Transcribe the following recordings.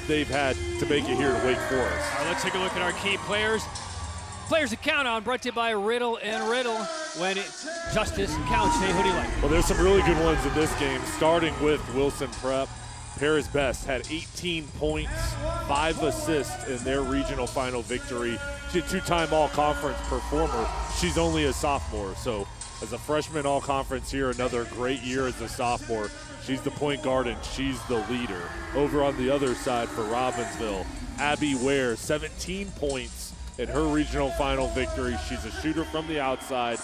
they've had to make it here to Wake Forest. All right, let's take a look at our key players. Players to count on, brought to you by Riddle and Riddle. When justice counts, Jay, who do you like? Well, there's some really good ones in this game, starting with Wilson Prep. Paris Best had 18 points, 5 assists in their regional final victory. She's a two-time all-conference performer. She's only a sophomore, so as a freshman all-conference here, another great year as a sophomore. She's the point guard and she's the leader. Over on the other side for Robbinsville, Abby Ware, 17 points in her regional final victory. She's a shooter from the outside.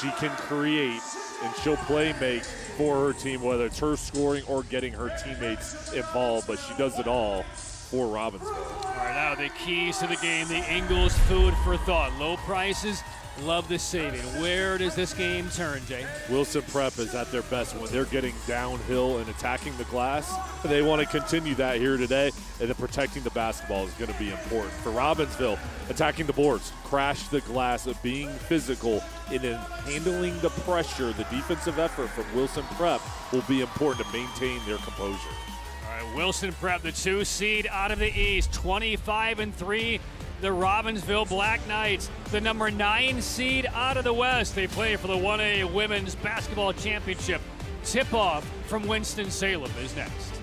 She can create and she'll play make for her team, whether it's her scoring or getting her teammates involved, but she does it all for Robbinsville. All right, now the keys to the game, the Ingles food for thought. Low prices, love the saving. Where does this game turn, Jay? Wilson Prep is at their best when they're getting downhill and attacking the glass. They want to continue that here today, and then protecting the basketball is going to be important. For Robbinsville, attacking the boards, crash the glass, of being physical, and in handling the pressure, the defensive effort from Wilson Prep will be important to maintain their composure. All right, Wilson Prep, the 2 seed out of the East, 25-3. The Robbinsville Black Knights, the number 9 seed out of the West. They play for the 1A Women's Basketball Championship. Tip-off from Winston-Salem is next.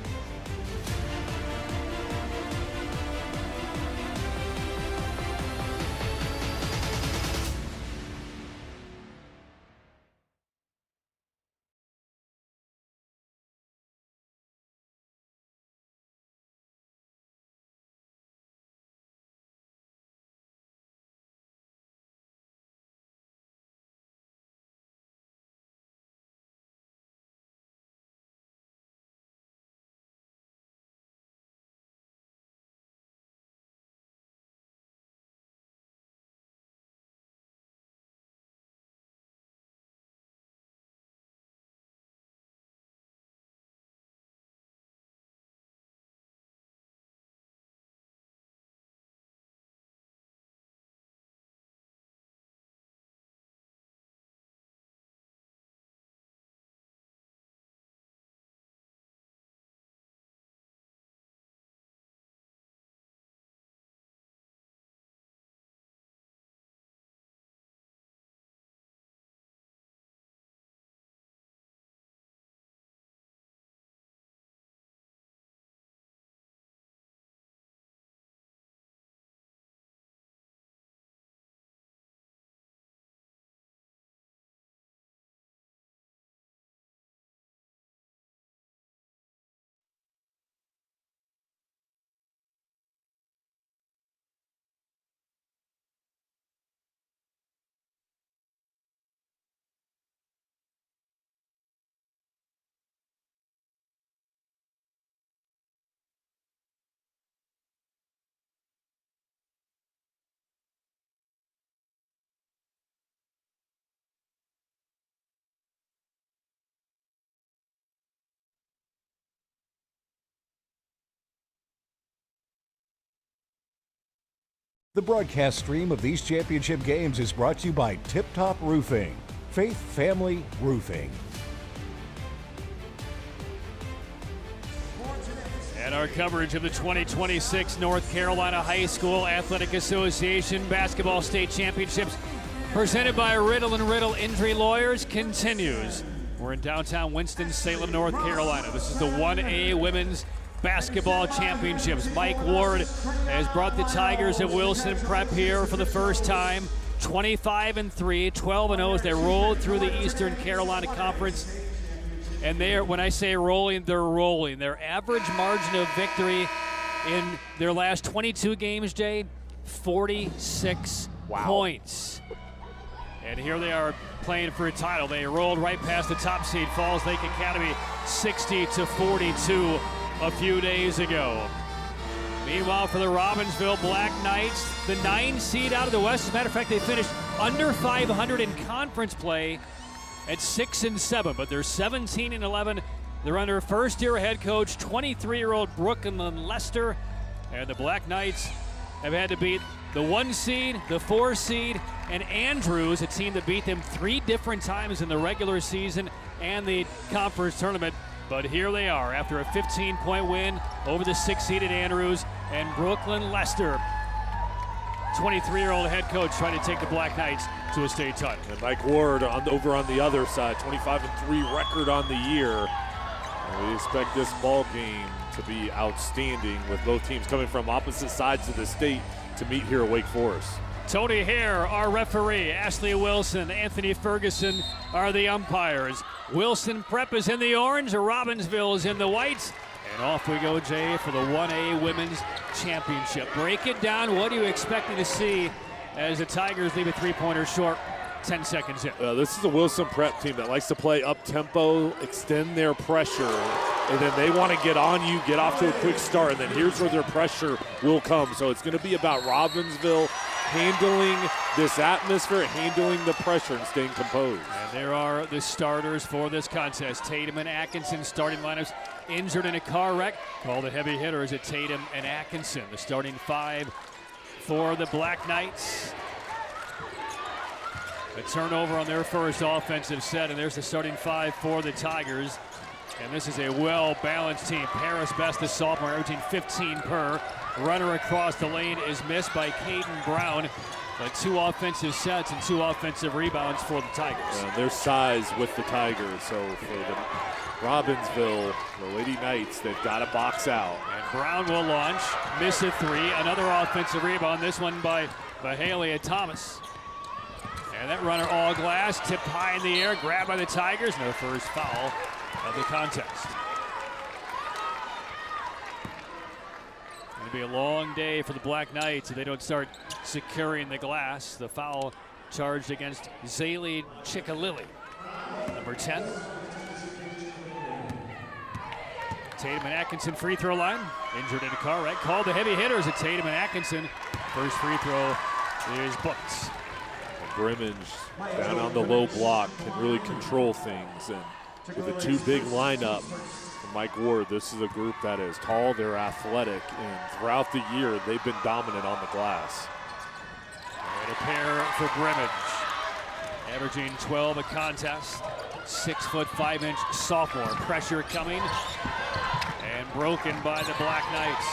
The broadcast stream of these championship games is brought to you by Tip Top Roofing, Faith Family Roofing. And our coverage of the 2026 North Carolina High School Athletic Association Basketball State Championships, presented by Riddle and Riddle Injury Lawyers, continues. We're in downtown Winston-Salem, North Carolina. This is the 1A Women's Basketball Championships. Mike Ward has brought the Tigers of Wilson Prep here for the first time. 25-3, 12-0 as they rolled through the Eastern Carolina Conference. And they are, when I say rolling, they're rolling. Their average margin of victory in their last 22 games, Jay, 46 points. And here they are playing for a title. They rolled right past the top seed, Falls Lake Academy, 60-42 a few days ago. Meanwhile, for the Robbinsville Black Knights, the 9 seed out of the West. As a matter of fact, they finished under 500 in conference play at 6-7, but they're 17-11. They're under first-year head coach, 23-year-old Brooklyn Lester, and the Black Knights have had to beat the 1 seed, the 4 seed, and Andrews, a team that beat them 3 different times in the regular season and the conference tournament. But here they are after a 15-point win over the 6-seeded Andrews and Brooklyn Lester. 23-year-old head coach trying to take the Black Knights to a state title. And Mike Ward over on the other side, 25-3 record on the year. And we expect this ball game to be outstanding with both teams coming from opposite sides of the state to meet here at Wake Forest. Tony Hare, our referee. Ashley Wilson, Anthony Ferguson are the umpires. Wilson Prep is in the orange, Robbinsville is in the white. And off we go, Jay, for the 1A Women's Championship. Break it down. What are you expecting to see as the Tigers leave a three-pointer short? 10 seconds in. This is a Wilson Prep team that likes to play up-tempo, extend their pressure, and then they want to get on you, get off to a quick start, and then here's where their pressure will come. So it's going to be about Robbinsville handling this atmosphere, handling the pressure, and staying composed. And there are the starters for this contest. Tatum and Atkinson starting lineups injured in a car wreck. All the heavy hitters at Tatum and Atkinson. The starting five for the Black Knights. A turnover on their first offensive set, and there's the starting five for the Tigers. And this is a well-balanced team. Paris Best, the sophomore, averaging 15 per. Runner across the lane is missed by Caden Brown. But 2 offensive sets and 2 offensive rebounds for the Tigers. Their size with the Tigers. So for the Robbinsville, the Lady Knights, they've got to box out. And Brown will launch, miss a 3. Another offensive rebound, this one by Haley Thomas. And that runner all glass, tipped high in the air, grabbed by the Tigers. No first foul of the contest. It'll be a long day for the Black Knights if they don't start securing the glass. The foul charged against Zaylee Chickalilly, number 10. Tatum and Atkinson free throw line. Injured in a car wreck. Called the heavy hitters at Tatum and Atkinson. First free throw is booked. Grimmage down on the low block can really control things, and with a 2-big lineup from Mike Ward, this is a group that is tall, they're athletic, and throughout the year they've been dominant on the glass. And a pair for Grimmage, averaging 12 a contest. 6'5" sophomore. Pressure coming and broken by the Black Knights.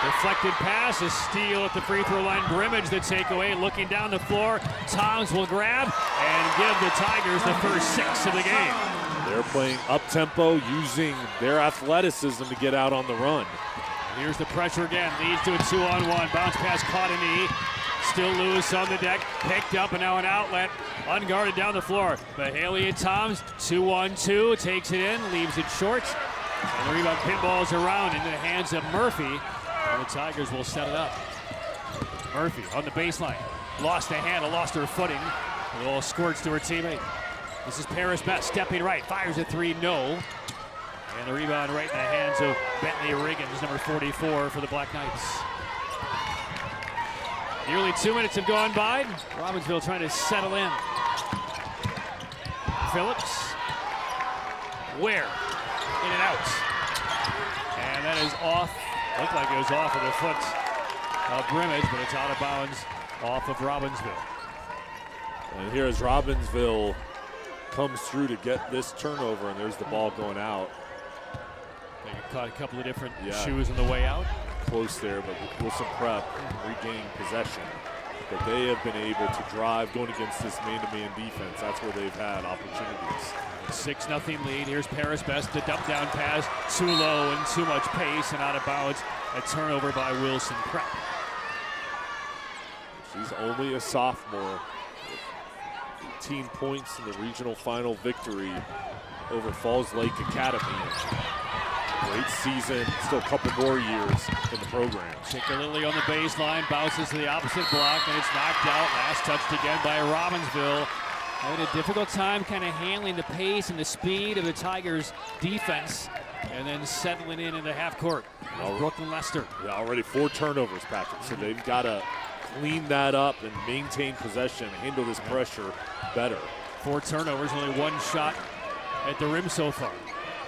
Deflected pass, a steal at the free throw line. Grimmage the takeaway, looking down the floor. Toms will grab and give the Tigers the first 6 of the game. They're playing up-tempo, using their athleticism to get out on the run. Here's the pressure again, leads to a 2-on-1. Bounce pass caught a knee. Still loose on the deck, picked up and now an outlet. Unguarded down the floor. But Haley Toms, 2-on-2, takes it in, leaves it short. And the rebound pinballs around into the hands of Murphy. And the Tigers will set it up. Murphy on the baseline. Lost the handle, lost her footing. A little squirts to her teammate. This is Paris Best stepping right. Fires a 3, no. And the rebound right in the hands of Bentley Riggins, number 44 for the Black Knights. Nearly 2 minutes have gone by. Robbinsville trying to settle in. Phillips. Where? In and out. And that is off. Looked like it was off of the foot of Grimmage, but it's out of bounds off of Robbinsville. And here's Robbinsville comes through to get this turnover, and there's the ball going out. They caught a couple of different shoes on the way out. Close there, but Wilson Prep regaining possession. But they have been able to drive, going against this man-to-man defense. That's where they've had opportunities. 6-0 lead. Here's Paris Best, the dump down pass, too low and too much pace and out of bounds. A turnover by Wilson Prep. She's only a sophomore. 18 points in the regional final victory over Falls Lake Academy. Great season, still a couple more years in the program. Chickalilly on the baseline, bounces to the opposite block, and it's knocked out. Last touched again by Robbinsville. Having a difficult time kind of handling the pace and the speed of the Tigers' defense, and then settling in the half court. Brooklyn Lester. Yeah, already 4 turnovers, Patrick, so they've got to clean that up and maintain possession, handle this pressure better. 4 turnovers, only 1 shot at the rim so far.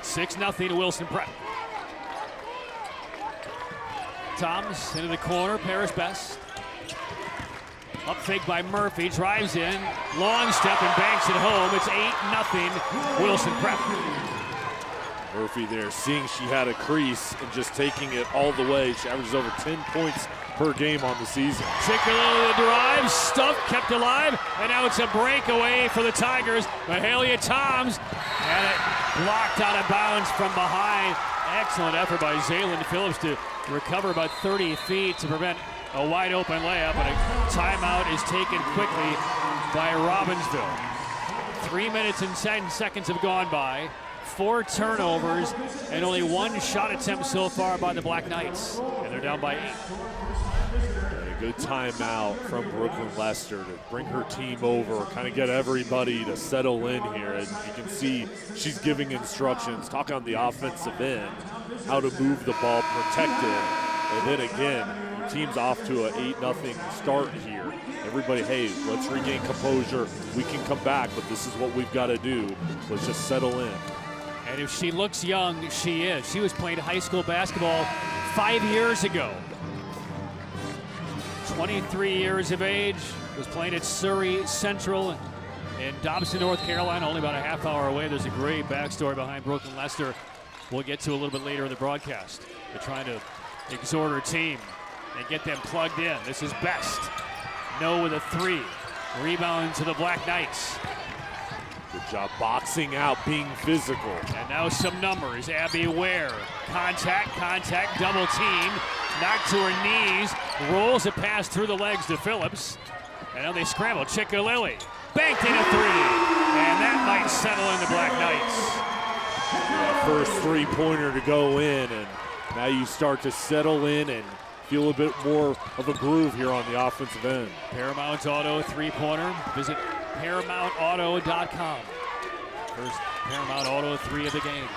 6-0 to Wilson Prep. Toms into the corner, Paris Best. Up fake by Murphy, drives in, long step and banks it home. It's 8-0 Wilson Prep. Murphy there, seeing she had a crease and just taking it all the way. She averages over 10 points per game on the season. Particularly the drive, stuffed, kept alive, and now it's a breakaway for the Tigers. Mahalia Toms, and it blocked out of bounds from behind. Excellent effort by Zaylen Phillips to recover about 30 feet to prevent a wide open layup, and a timeout is taken quickly by Robbinsville. 3 minutes and 10 seconds have gone by. 4 turnovers and only 1 shot attempt so far by the Black Knights, and they're down by 8. And a good timeout from Brooklyn Lester to bring her team over, kind of get everybody to settle in here. And you can see she's giving instructions, talk on the offensive end, how to move the ball, protect it. And then again, the team's off to an 8-0 start here. Everybody, hey, let's regain composure. We can come back, but this is what we've got to do. Let's just settle in. And if she looks young, she is. She was playing high school basketball 5 years ago. 23 years of age, was playing at Surrey Central in Dobson, North Carolina, only about a half hour away. There's a great backstory behind Brooklyn Lester we'll get to a little bit later in the broadcast. They're trying to exhort her team and get them plugged in. This is Best. No with a 3. Rebound to the Black Knights. Good job boxing out, being physical. And now some numbers. Abby Ware. Contact, double team. Knocked to her knees. Rolls a pass through the legs to Phillips. And now they scramble. Chickalilly. Banked in a 3. And that might settle in the Black Knights. First three-pointer to go in, and now you start to settle in and feel a bit more of a groove here on the offensive end. Paramount Auto 3-pointer. Visit ParamountAuto.com. First Paramount Auto 3 of the game.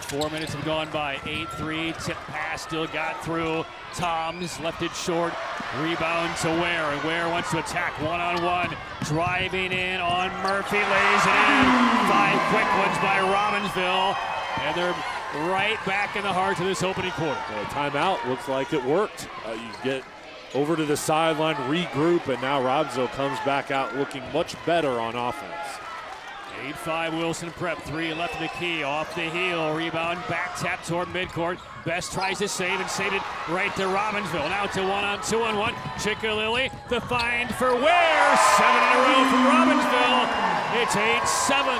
4 minutes have gone by. 8-3. Tip pass still got through. Toms left it short. Rebound to Ware. And Ware wants to attack one-on-one. Driving in on Murphy. Lays it in. 5 quick ones by Robbinsville. And they're right back in the heart of this opening quarter. Well, timeout looks like it worked. You get over to the sideline, regroup, and now Robbinsville comes back out looking much better on offense. 8-5 Wilson Prep, 3 left of the key, off the heel, rebound, back tap toward midcourt. Best tries to save and saved it right to Robbinsville. Now to 1-on-2-on-1. Chickalilly, the find for Ware. 7 in a row from Robbinsville. It's 8-7.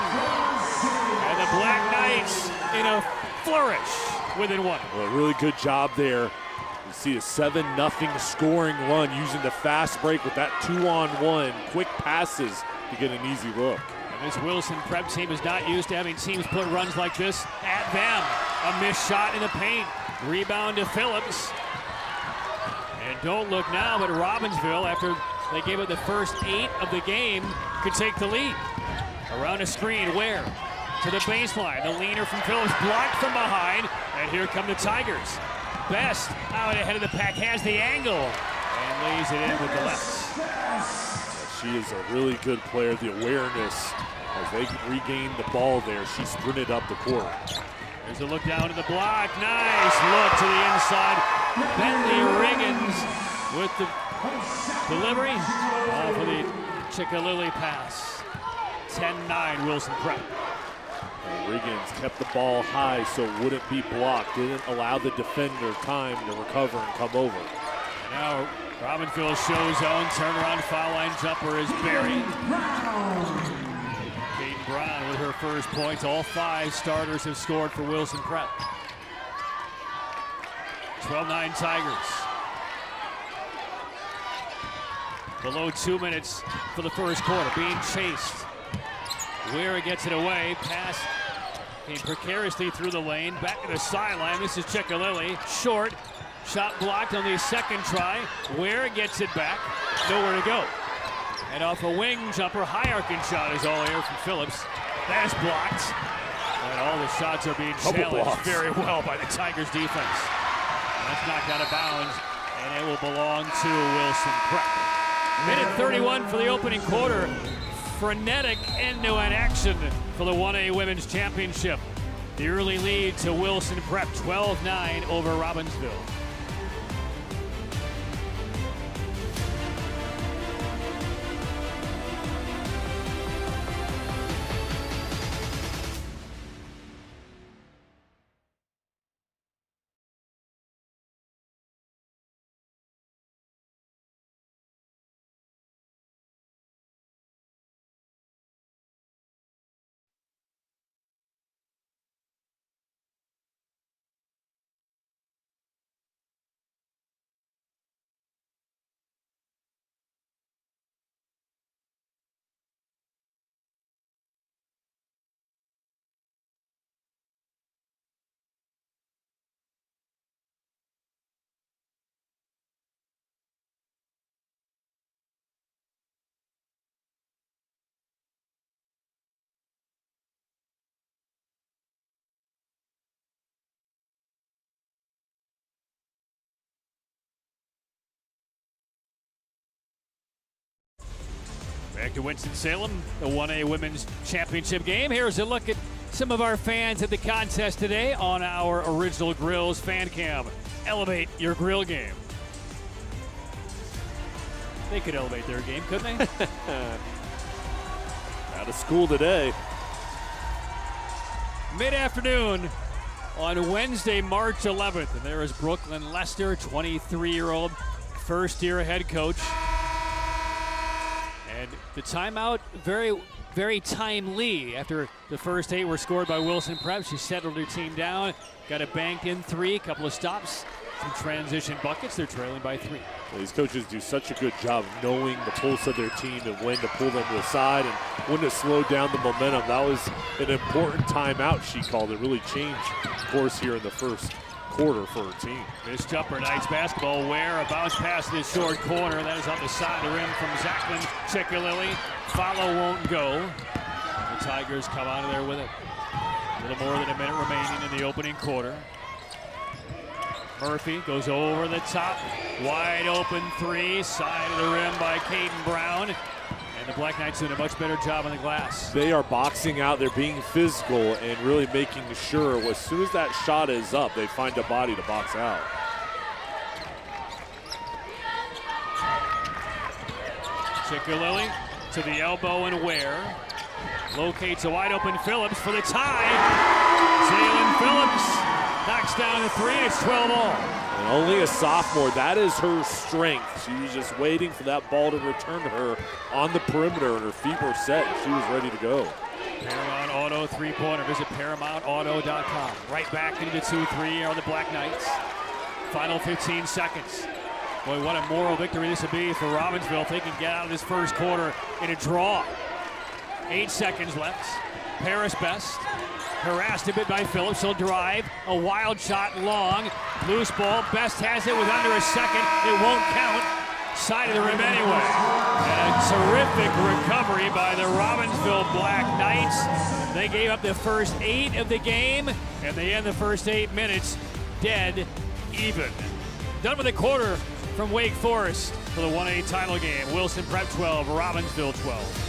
And the Black Knights in a flourish within 1. Well, a really good job there. You see a 7-0 scoring run using the fast break with that 2-on-1, quick passes to get an easy look. And this Wilson Prep team is not used to having teams put runs like this at them. A missed shot in the paint. Rebound to Phillips. And don't look now, but Robbinsville, after they gave it the first 8 of the game, could take the lead. Around a screen, Ware to the baseline. The leaner from Phillips blocked from behind. And here come the Tigers. Best out ahead of the pack, has the angle, and lays it in with the left. She is a really good player. The awareness as they regain the ball there. She sprinted up the court. There's a look down to the block. Nice look to the inside. Bentley Riggins with the delivery off of the Chickalilly pass. 10-9 Wilson Prep. Riggins kept the ball high so it wouldn't be blocked. Didn't allow the defender time to recover and come over. And now Robbinsville show zone. Turnaround foul line jumper is buried. Peyton Brown with her first points. All 5 starters have scored for Wilson Prep. 12-9 Tigers. Below 2 minutes for the first quarter. Being chased. Ware gets it away. Pass came precariously through the lane. Back to the sideline. This is Chickalilly. Short. Shot blocked on the second try. Ware gets it back. Nowhere to go. And off a wing jumper. High arcing shot is all air from Phillips. That is blocked. And all the shots are being challenged very well by the Tigers defense. And that's knocked out of bounds. And it will belong to Wilson Prep. Minute 31 for the opening quarter. Frenetic end-to-end action for the 1A Women's Championship. The early lead to Wilson Prep, 12-9 over Robbinsville. Back to Winston-Salem, the 1A Women's Championship game. Here's a look at some of our fans at the contest today on our Original Grills fan cam. Elevate your grill game. They could elevate their game, couldn't they? Out of school today. Mid-afternoon on Wednesday, March 11th. And there is Brooklyn Lester, 23-year-old, first-year head coach. And the timeout, very timely. After the first 8 were scored by Wilson Prep, she settled her team down, got a banked-in 3, couple of stops, some transition buckets. They're trailing by 3. Well, these coaches do such a good job of knowing the pulse of their team and when to pull them to the side and when to slow down the momentum. That was an important timeout she called. It really changed course here in the first quarter for her team. This Jumper Knights basketball. Where a bounce pass in the short corner. That is on the side of the rim from Zachlin Ciccolilli. Follow won't go. The Tigers come out of there with it. A little more than a minute remaining in the opening quarter. Murphy goes over the top. Wide open 3. Side of the rim by Caden Brown. And the Black Knights doing a much better job on the glass. They are boxing out. They're being physical and really making sure as soon as that shot is up, they find a body to box out. Ciccolilli to the elbow and Ware. Locates a wide open Phillips for the tie. Jalen Phillips knocks down the 3. It's 12 all. And only a sophomore. That is her strength. She was just waiting for that ball to return to her on the perimeter, and her feet were set, and she was ready to go. Paramount Auto three-pointer. Visit ParamountAuto.com. Right back into the 2-3 are the Black Knights. Final 15 seconds. Boy, what a moral victory this would be for Robbinsville if they can get out of this first quarter in a draw. 8 seconds left. Paris Best. Harassed a bit by Phillips. He'll drive. A wild shot long. Loose ball. Best has it with under a second. It won't count. Side of the rim anyway. And a terrific recovery by the Robbinsville Black Knights. They gave up the first 8 of the game, and they end the first 8 minutes dead even. Done with a quarter from Wake Forest for the 1A title game. Wilson Prep 12, Robbinsville 12.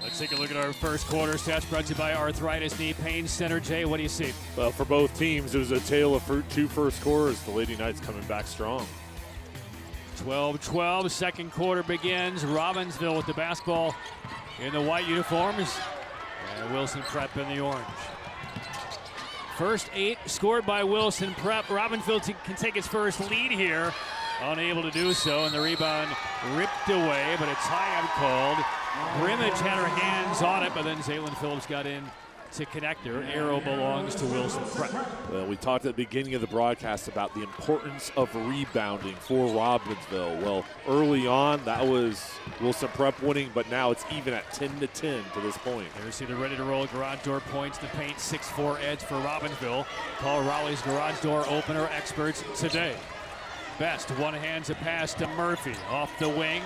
Let's take a look at our first quarter stats brought to you by Arthritis Knee Pain Center. Jay, what do you see? Well, for both teams, it was a tale of 2 first quarters. The Lady Knights coming back strong. 12-12, second quarter begins. Robbinsville with the basketball in the white uniforms, and Wilson Prep in the orange. First 8 scored by Wilson Prep. Robbinsville can take its first lead here. Unable to do so, and the rebound ripped away, but a timeout called. Grimmage had her hands on it, but then Zaylin Phillips got in to connect her. Arrow belongs to Wilson Prep. Well, we talked at the beginning of the broadcast about the importance of rebounding for Robbinsville. Well, early on, that was Wilson Prep winning, but now it's even at 10-10 to this point. There's see the ready-to-roll garage door points to paint. 6'4" edge for Robbinsville. Call Raleigh's garage door opener experts today. Best one-hands a pass to Murphy. Off the wing.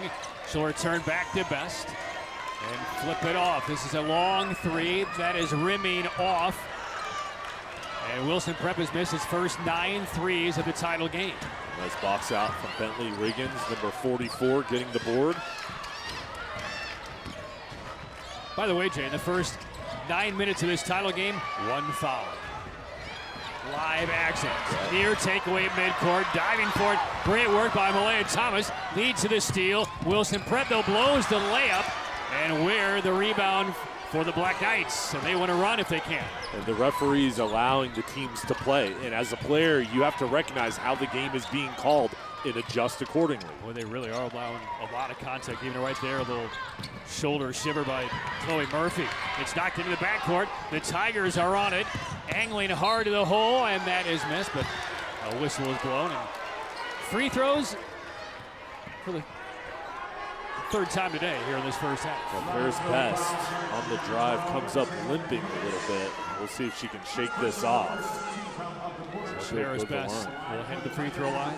She'll return back to Best. And flip it off. This is a long 3. That is rimming off. And Wilson Prep has missed his first 9 threes of the title game. Nice box out from Bentley Riggins, number 44, getting the board. By the way, Jay, in the first 9 minutes of this title game, 1 foul. Live action. Near takeaway midcourt. Diving for it. Great work by Malaya Thomas. Leads to the steal. Wilson Prep, though, blows the layup. And Ware the rebound for the Black Knights. And they want to run if they can. And the referee's allowing the teams to play. And as a player, you have to recognize how the game is being called and adjust accordingly. Boy, they really are allowing a lot of contact. Even right there, a little shoulder shiver by Chloe Murphy. It's knocked into the backcourt. The Tigers are on it, angling hard to the hole, and that is missed, but a whistle is blown. And free throws for the 3rd time today here in this first half. Well, Paris Best on the drive comes up limping a little bit. We'll see if she can shake this off. Paris Best will head to the free throw line.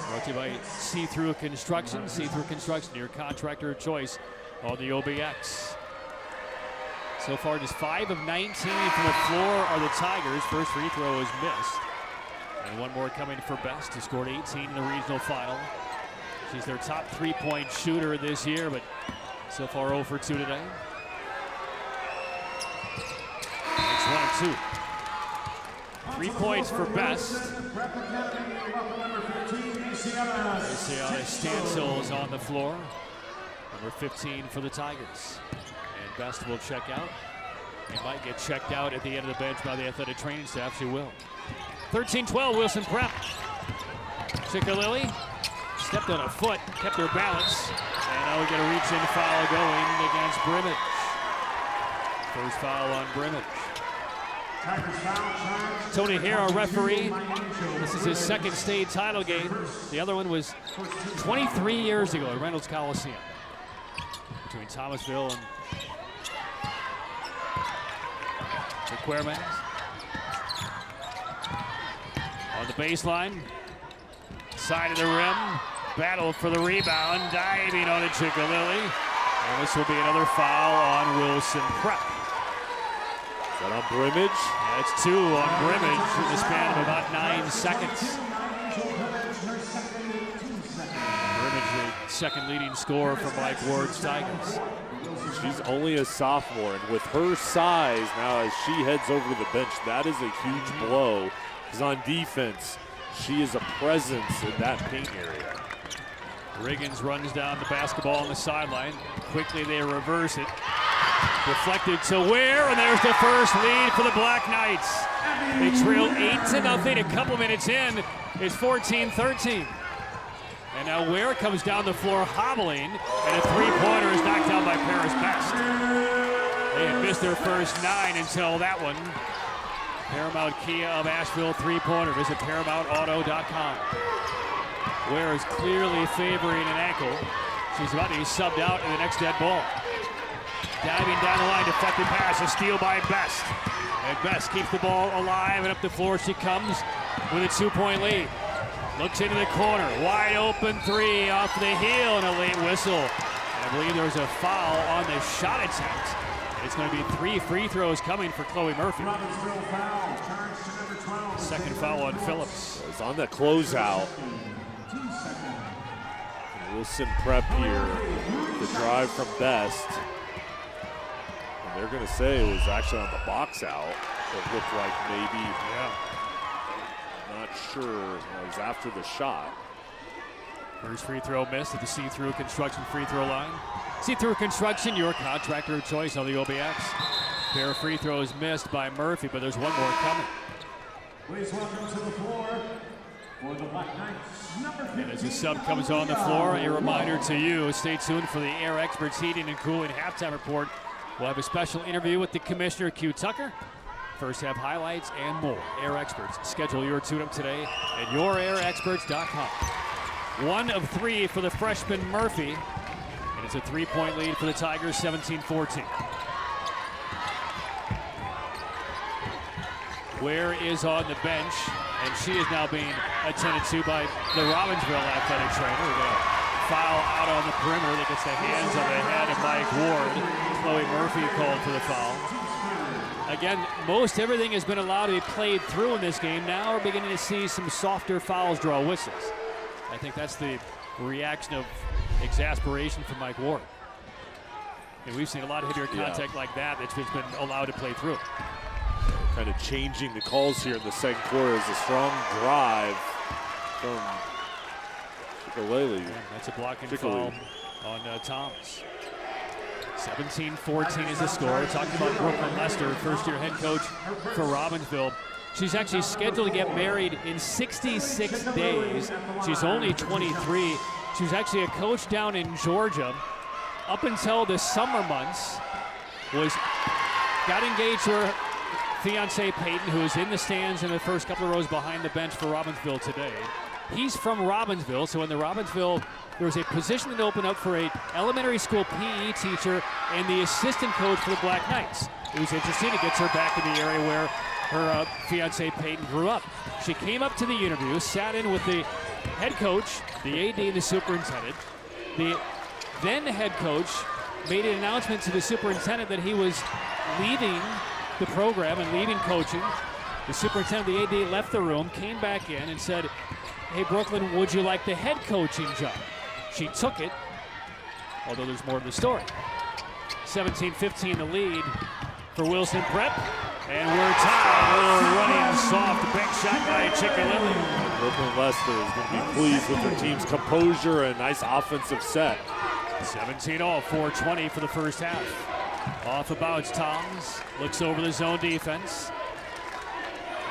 Brought to you by See-Through Construction. See-Through Construction, your contractor of choice on the OBX. So far, just 5 of 19 from the floor are the Tigers. First free throw is missed. And one more coming for Best, who scored 18 in the regional final. She's their top 3-point shooter this year, but so far 0 for 2 today. It's 1 and 2. 3 points for Best. NCHSAA Stansel is on the floor. Number 15 for the Tigers. And Best will check out. He might get checked out at the end of the bench by the athletic training staff. She will. 13-12, Wilson Prep. Chickalilly stepped on a foot, kept her balance. And now we get a reach-in foul going against Grimmage. First foul on Grimmage. Tony Hare, our referee. This is his 2nd state title game. The other one was 23 years ago at Reynolds Coliseum between Thomasville and the Quermans. On the baseline, side of the rim, battle for the rebound, diving on it, Chickalilly. And this will be another foul on Wilson Prep. Is that on Grimmage? Yeah, it's 2 on Grimmage in the span of about 9 seconds. Grimmage, the 2nd leading scorer for Mike Ward's Tigers. She's only a sophomore, and with her size now as she heads over to the bench, that is a huge blow. Because on defense, she is a presence in that paint area. Riggins runs down the basketball on the sideline. Quickly they reverse it. Deflected to Ware, and there's the first lead for the Black Knights. They trail 8-0. A couple minutes in, it's 14-13. And now Ware comes down the floor hobbling, and a 3-pointer is knocked down by Paris Best. They had missed their first 9 until that one. Paramount Kia of Asheville 3-pointer. Visit ParamountAuto.com. Ware is clearly favoring an ankle. She's about to be subbed out in the next dead ball. Diving down the line, deflected pass, a steal by Best. And Best keeps the ball alive, and up the floor she comes with a 2-point lead. Looks into the corner, wide open 3 off the heel, and a late whistle. And I believe there was a foul on the shot attempt. It's going to be 3 free throws coming for Chloe Murphy. 2nd foul on Phillips. It's on the closeout. Wilson Prep here, the drive from Best. And they're going to say it was actually on the box out. It looked like maybe, not sure, it was after the shot. First free throw missed at the See-Through Construction free throw line. See-Through Construction, your contractor of choice on the OBX. Pair of free throws missed by Murphy, but there's one more coming. Please welcome to the floor for the Black Knights, number 15. And as the sub comes on the floor, a reminder to you, stay tuned for the Air Experts Heating and Cooling halftime report. We'll have a special interview with the Commissioner, Q Tucker. First half highlights and more. Air Experts. Schedule your tune-up today at yourairexperts.com. 1 of 3 for the freshman Murphy. And it's a 3-point lead for the Tigers, 17-14. Ware is on the bench, and she is now being attended to by the Robbinsville athletic trainer. We're going to foul out on the perimeter that gets the hands on the head of Mike Ward. Chloe Murphy called for the foul. Again, most everything has been allowed to be played through in this game. Now we're beginning to see some softer fouls draw whistles. I think that's the reaction of exasperation from Mike Ward. And we've seen a lot of heavier contact like that that's been allowed to play through. Kind of changing the calls here in the second quarter is a strong drive from Chikalele. That's a blocking foul on Thomas. 17-14 is the score. We're talking about Brooklyn Lester, first-year head coach for Robbinsville. She's actually scheduled to get married in 66 days. She's only 23. She was actually a coach down in Georgia up until the summer months. Got engaged to her fiance Peyton, who is in the stands in the first couple of rows behind the bench for Robbinsville today. He's from Robbinsville, so in the Robbinsville, there was a position that opened up for a elementary school PE teacher and the assistant coach for the Black Knights. It was interesting. It gets her back in the area where her fiance Peyton grew up. She came up to the interview, sat in with the head coach, the AD, and the superintendent. The then head coach made an announcement to the superintendent that he was leaving the program and leaving coaching. The superintendent, the AD, left the room, came back in and said, "Hey, Brooklyn, would you like the head coaching job?" She took it, although there's more to the story. 17-15 the lead for Wilson Prep, and we're tied. A little running soft bank shot by Chikalele. Brooklyn Lester is going to be pleased with their team's composure and nice offensive set. 17-all, 4:20 for the first half. Off of bounds, Toms looks over the zone defense.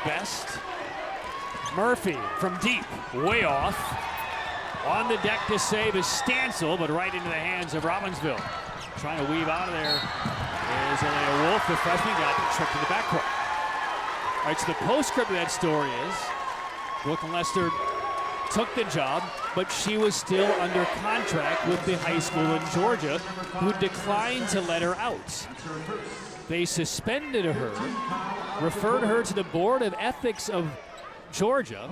Best. Murphy from deep, way off. On the deck to save is Stancil, but right into the hands of Robbinsville. Trying to weave out of there is Elena Wolf. The freshman got tripped in the backcourt. All right, so the postscript of that story is Brooklyn Lester took the job, but she was still under contract with the high school in Georgia, who declined to let her out. They suspended her, referred her to the Board of Ethics of Georgia,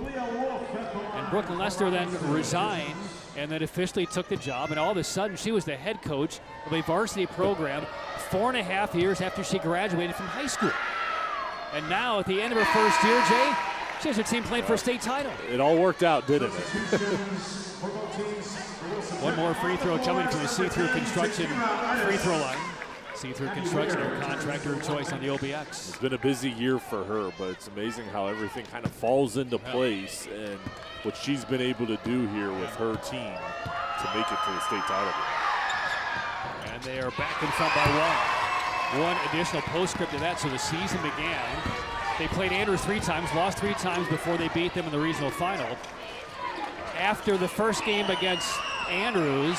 and Brooklyn Lester then resigned and then officially took the job, and all of a sudden she was the head coach of a varsity program 4.5 years after she graduated from high school. And now at the end of her first year, Jay, she has her team playing for a state title. It all worked out, didn't it? One more free throw coming from the See-Through Construction free throw line. See-Through Construction, their contractor of choice on the OBX. It's been a busy year for her, but it's amazing how everything kind of falls into place and what she's been able to do here with her team to make it to the state title. And they are back in front by one. One additional postscript to that, so the season began. They played Andrews 3 times, lost 3 times before they beat them in the regional final. After the first game against Andrews,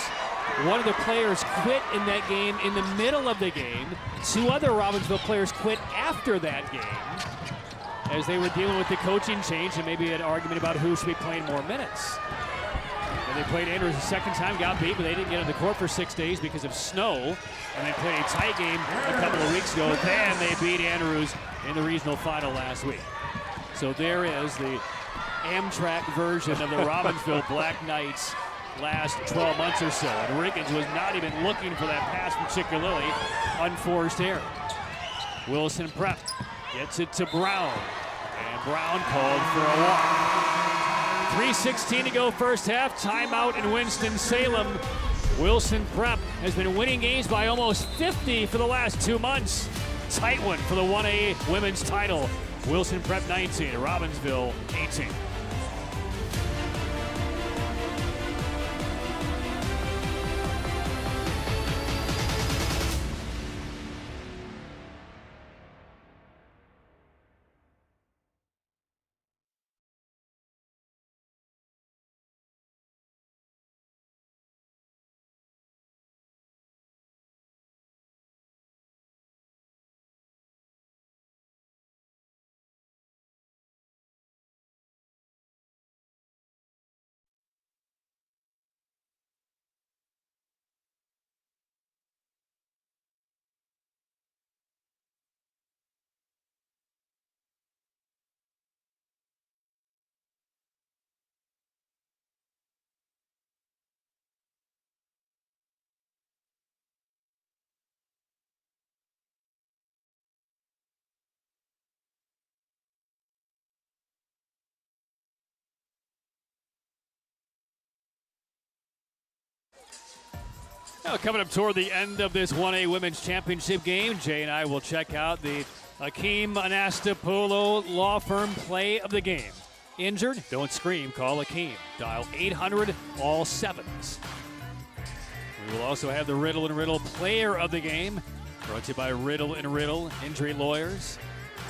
one of the players quit in that game in the middle of the game. 2 other Robbinsville players quit after that game as they were dealing with the coaching change and maybe an argument about who should be playing more minutes. And they played Andrews a second time, got beat, but they didn't get on the court for 6 days because of snow. And they played a tight game a couple of weeks ago. Then they beat Andrews in the regional final last week. So there is the Amtrak version of the Robbinsville Black Knights last 12 months or so. And Riggins was not even looking for that pass from Chikalele. Unforced error. Wilson Prep gets it to Brown. And Brown called for a walk. 3:16 to go first half. Timeout in Winston-Salem. Wilson Prep has been winning games by almost 50 for the last 2 months. Tight one for the 1A women's title. Wilson Prep 19, Robbinsville 18. Now, coming up toward the end of this 1A Women's Championship game, Jay and I will check out the Akeem Anastapolo Law Firm play of the game. Injured? Don't scream. Call Akeem. Dial 800 all sevens. We will also have the Riddle and Riddle player of the game, brought to you by Riddle and Riddle Injury Lawyers.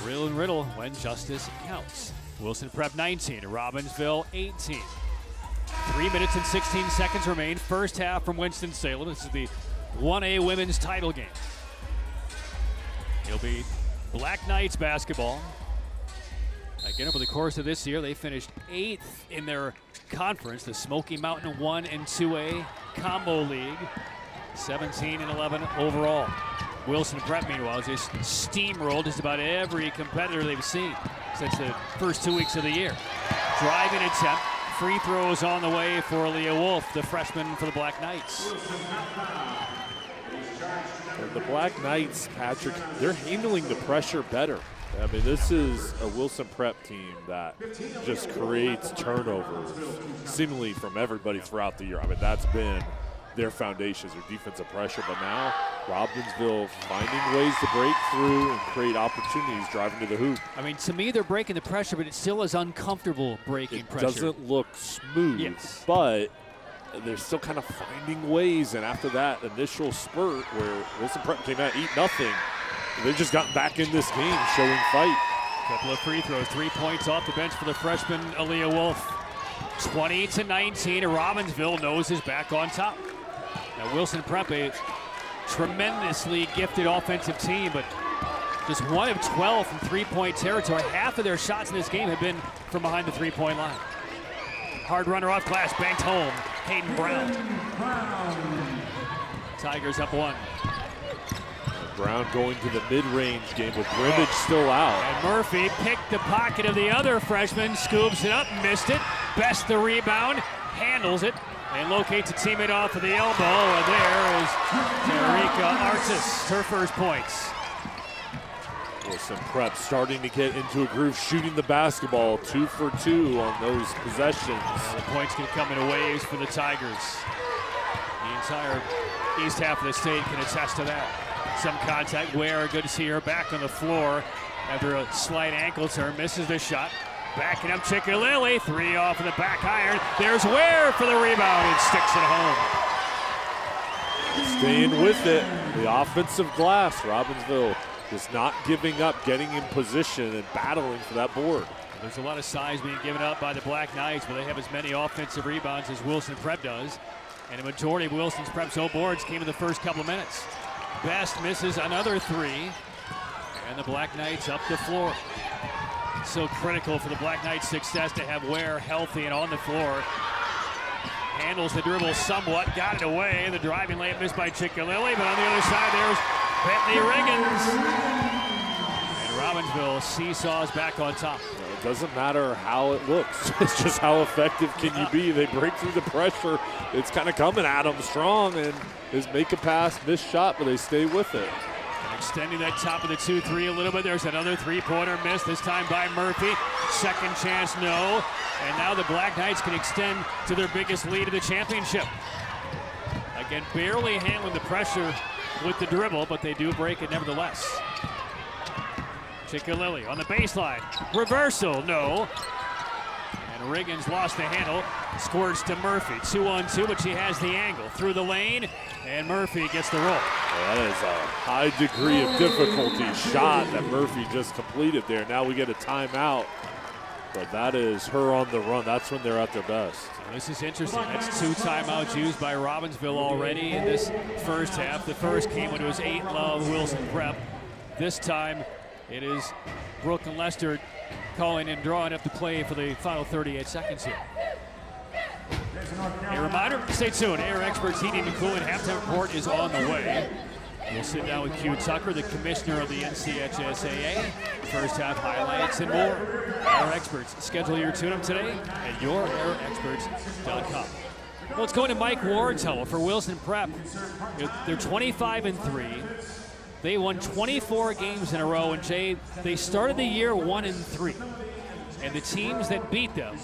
Riddle and Riddle when justice counts. Wilson Prep 19, Robbinsville 18. 3 minutes and 16 seconds remain. First half from Winston-Salem. This is the 1A women's title game. It'll be Black Knights basketball. Again, over the course of this year, they finished 8th in their conference, the Smoky Mountain 1 and 2A Combo League. 17 and 11 overall. Wilson Prep, meanwhile, just steamrolled just about every competitor they've seen since the first 2 weeks of the year. Driving attempt. Free throws on the way for Leah Wolf, the freshman for the Black Knights. The Black Knights, Patrick, they're handling the pressure better. I mean, this is a Wilson Prep team that just creates turnovers seemingly from everybody throughout the year. I mean, that's been their foundations, their defensive pressure. But now, Robbinsville finding ways to break through and create opportunities driving to the hoop. I mean, to me, they're breaking the pressure, but it still is uncomfortable breaking pressure. It doesn't look smooth, yes, but they're still kind of finding ways. And after that initial spurt where Wilson Prep came out 8-0, they've just gotten back in this game, showing fight. Couple of free throws, 3 points off the bench for the freshman Aaliyah Wolf. 20-19, and Robbinsville knows is back on top. Now Wilson Prep, a tremendously gifted offensive team, but just 1 of 12 from three-point territory. Half of their shots in this game have been from behind the three-point line. Hard runner off glass, banked home. Hayden Brown. Tigers up 1. Brown going to the mid-range game with Grimmage still out. And Murphy picked the pocket of the other freshman, scoops it up, missed it. Best the rebound, handles it, and locates a teammate off of the elbow. And there is Tarika Artis, her first points. Wilson Prep starting to get into a groove, shooting the basketball, 2 for 2 on those possessions. Well, the points can come in waves for the Tigers. The entire east half of the state can attest to that. Some contact. Ware, good to see her back on the floor after a slight ankle turn. Misses the shot. Backing up Chickalilly. 3 off of the back iron. There's Ware for the rebound and sticks it home. Staying with it. The offensive glass. Robbinsville just not giving up, getting in position and battling for that board. There's a lot of size being given up by the Black Knights, but they have as many offensive rebounds as Wilson Prep does. And a majority of Wilson Prep's own boards came in the first couple of minutes. Best misses another 3, and the Black Knights up the floor. So critical for the Black Knights' success to have Ware healthy and on the floor. Handles the dribble somewhat, got it away. The driving layup missed by Chickalilly, but on the other side there's Bentley Riggins. And Robbinsville seesaws back on top. It doesn't matter how it looks. It's just how effective can you be. They break through the pressure. It's kind of coming at them strong, and is make a pass, missed shot, but they stay with it. And extending that top of the 2-3 a little bit. There's another three-pointer miss, this time by Murphy. Second chance, no. And now the Black Knights can extend to their biggest lead of the championship. Again, barely handling the pressure with the dribble, but they do break it nevertheless. Chickalilly on the baseline. Reversal, no. And Riggins lost the handle. Squirts to Murphy. 2-on-2, but she has the angle. Through the lane, and Murphy gets the roll. Well, that is a high degree of difficulty shot that Murphy just completed there. Now we get a timeout, but that is her on the run. That's when they're at their best. Well, this is interesting. That's 2 timeouts used by Robbinsville already in this first half. The first came when it was 8-love Wilson Prep. This time it is Brooke and Lester calling and drawing up the play for the final 38 seconds here. A reminder, stay tuned. Air Experts Heating and Cooling halftime report is on the way. We'll sit down with Q Tucker, the commissioner of the NCHSAA. First half highlights and more. Air Experts. Schedule your tune-up today at yourairexperts.com. Well, it's going to Mike Ward's for Wilson Prep. They're 25-3. They won 24 games in a row, and Jay, they started the year 1-3. And the teams that beat them,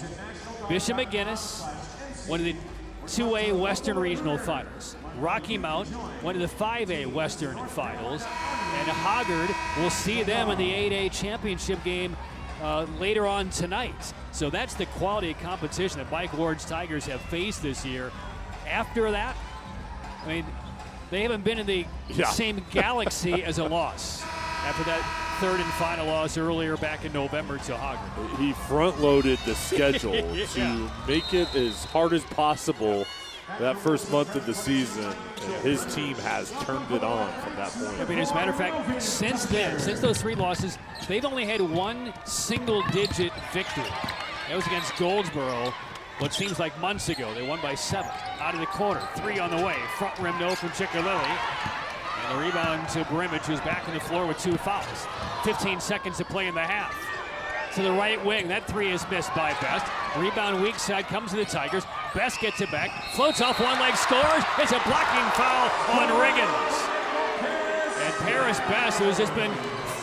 Bishop McGuinness, one of the 2A Western Regional Finals. Rocky Mount went to the 5A Western Finals, and Hoggard will see them in the 8A championship game later on tonight. So that's the quality of competition that Mike Ward's Tigers have faced this year. After that, I mean, they haven't been in the same galaxy as a loss after that third and final loss earlier back in November to Hoggard. He front-loaded the schedule to make it as hard as possible that first month of the season, and his team has turned it on from that point. I mean, as a matter of fact, since then, since those 3 losses, they've only had 1 single-digit victory. That was against Goldsboro, what seems like months ago. They won by 7. Out of the corner, 3 on the way. Front rim no from Chickalilly. And the rebound to Brimage, who's back on the floor with 2 fouls. 15 seconds to play in the half. To the right wing, that 3 is missed by Best. Rebound weak side comes to the Tigers. Best gets it back, floats off one leg, scores. It's a blocking foul on Riggins. And Paris Best, who's just been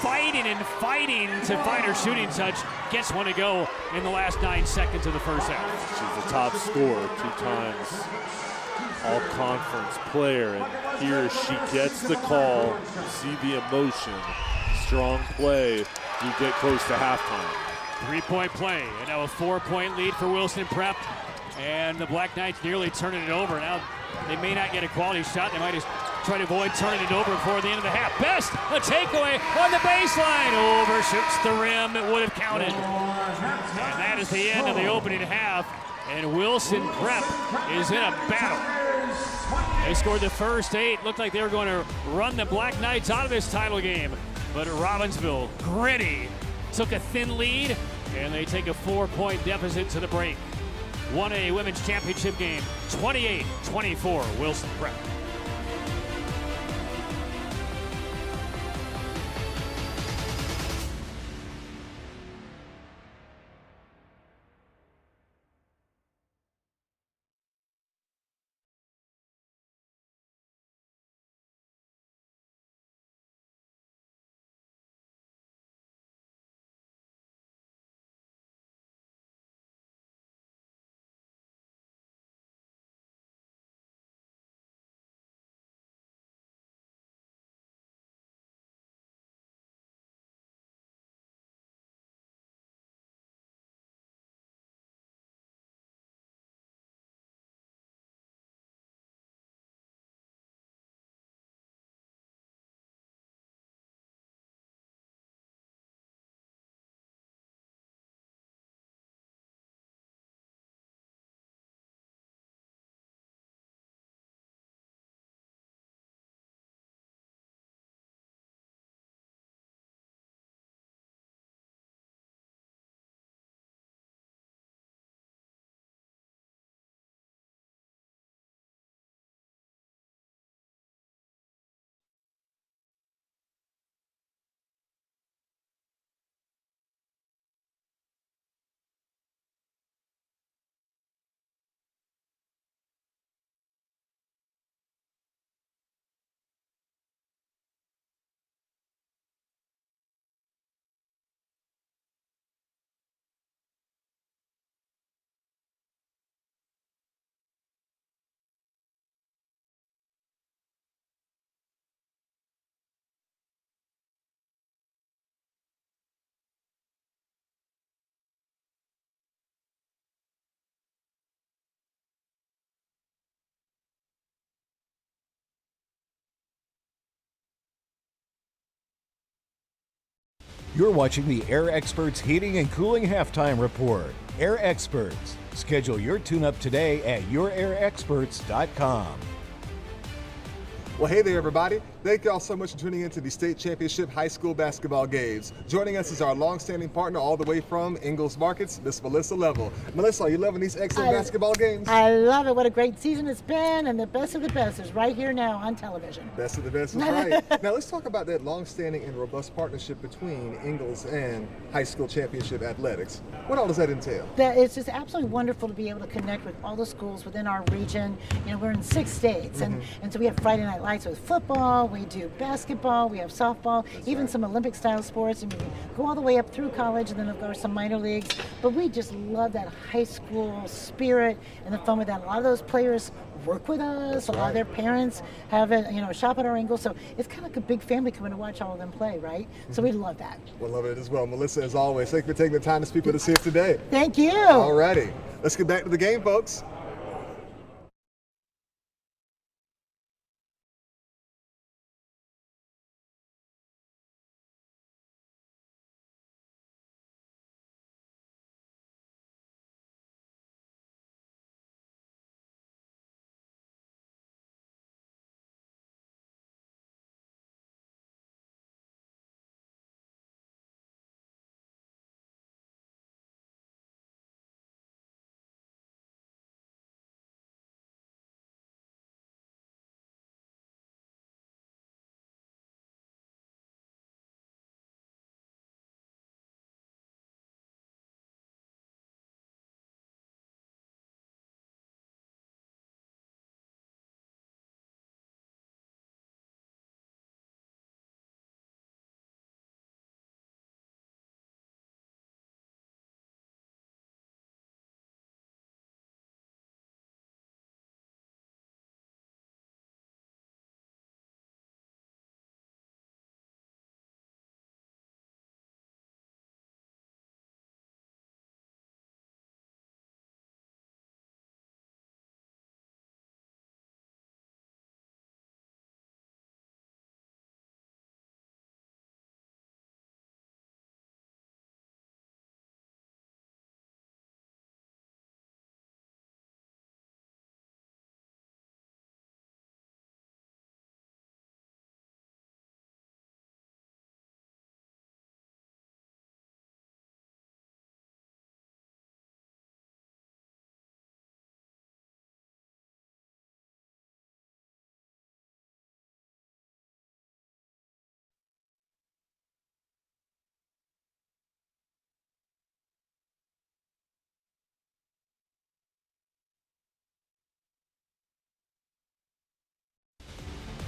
fighting and fighting to find her shooting touch, gets one to go in the last 9 seconds of the first half. She's the top scorer 2 times, all-conference player, and here she gets the call. You see the emotion, strong play. You get close to halftime. 3-point play, and now a 4-point lead for Wilson Prep. And the Black Knights nearly turning it over. Now they may not get a quality shot. They might just try to avoid turning it over before the end of the half. Best, a takeaway on the baseline. Overshoots the rim. It would have counted. And that is the end of the opening half. And Wilson Prep is in a battle. They scored the first 8. Looked like they were going to run the Black Knights out of this title game. But Robbinsville, gritty, took a thin lead, and they take a 4-point deficit to the break. 1A Women's Championship game, 28-24, Wilson Prep. You're watching the Air Experts Heating and Cooling Halftime Report. Air Experts. Schedule your tune-up today at yourairexperts.com. Well, hey there, everybody. Thank you all so much for tuning in to the state championship high school basketball games. Joining us is our long-standing partner all the way from Ingalls Markets, Miss Melissa Level. Melissa, are you loving these excellent basketball games? I love it. What a great season it's been, and the best of the best is right here now on television. Best of the best is right. Now let's talk about that long-standing and robust partnership between Ingalls and high school championship athletics. What all does that entail? It's just absolutely wonderful to be able to connect with all the schools within our region. You know, we're in 6 states, and so we have Friday Night Lights with football. We do basketball, we have softball, even some Olympic-style sports, and we go all the way up through college, and then of course some minor leagues. But we just love that high school spirit and the fun with that. A lot of those players work with us. A lot of their parents have it, shop at our angle. So it's kind of like a big family coming to watch all of them play, right? So we love that. We'll love it as well. Melissa, as always, thank you for taking the time to speak with us here today. Thank you. All righty. Let's get back to the game, folks.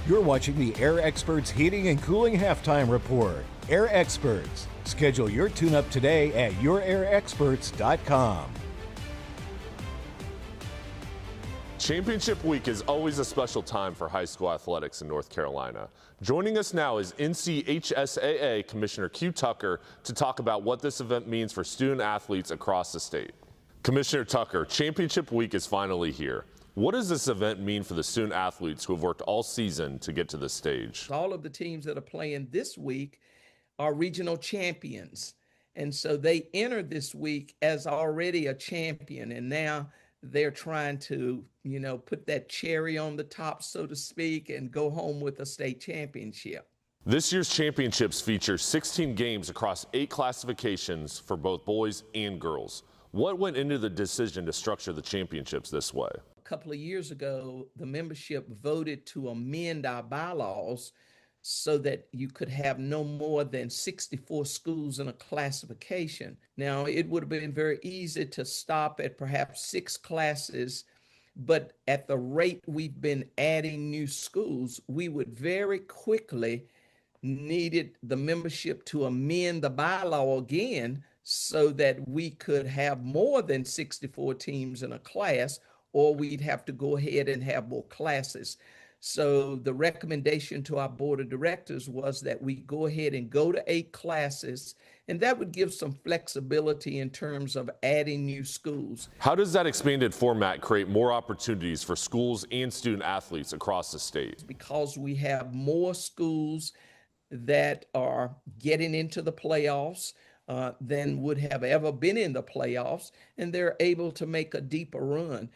You're watching the Air Experts Heating and Cooling Halftime Report. Air Experts. Schedule your tune-up today at yourairexperts.com. Championship week is always a special time for high school athletics in North Carolina. Joining us now is NCHSAA Commissioner Q Tucker to talk about what this event means for student athletes across the state. Commissioner Tucker, Championship week is finally here. What does this event mean for the student athletes who have worked all season to get to this stage? All of the teams that are playing this week are regional champions. And so they enter this week as already a champion. And now they're trying to, put that cherry on the top, so to speak, and go home with a state championship. This year's championships feature 16 games across 8 classifications for both boys and girls. What went into the decision to structure the championships this way? A couple of years ago, the membership voted to amend our bylaws so that you could have no more than 64 schools in a classification. Now, it would have been very easy to stop at perhaps 6 classes, but at the rate we've been adding new schools, we would very quickly needed the membership to amend the bylaw again so that we could have more than 64 teams in a class, or we'd have to go ahead and have more classes. So the recommendation to our board of directors was that we go ahead and go to 8 classes, and that would give some flexibility in terms of adding new schools. How does that expanded format create more opportunities for schools and student athletes across the state? Because we have more schools that are getting into the playoffs than would have ever been in the playoffs, and they're able to make a deeper run.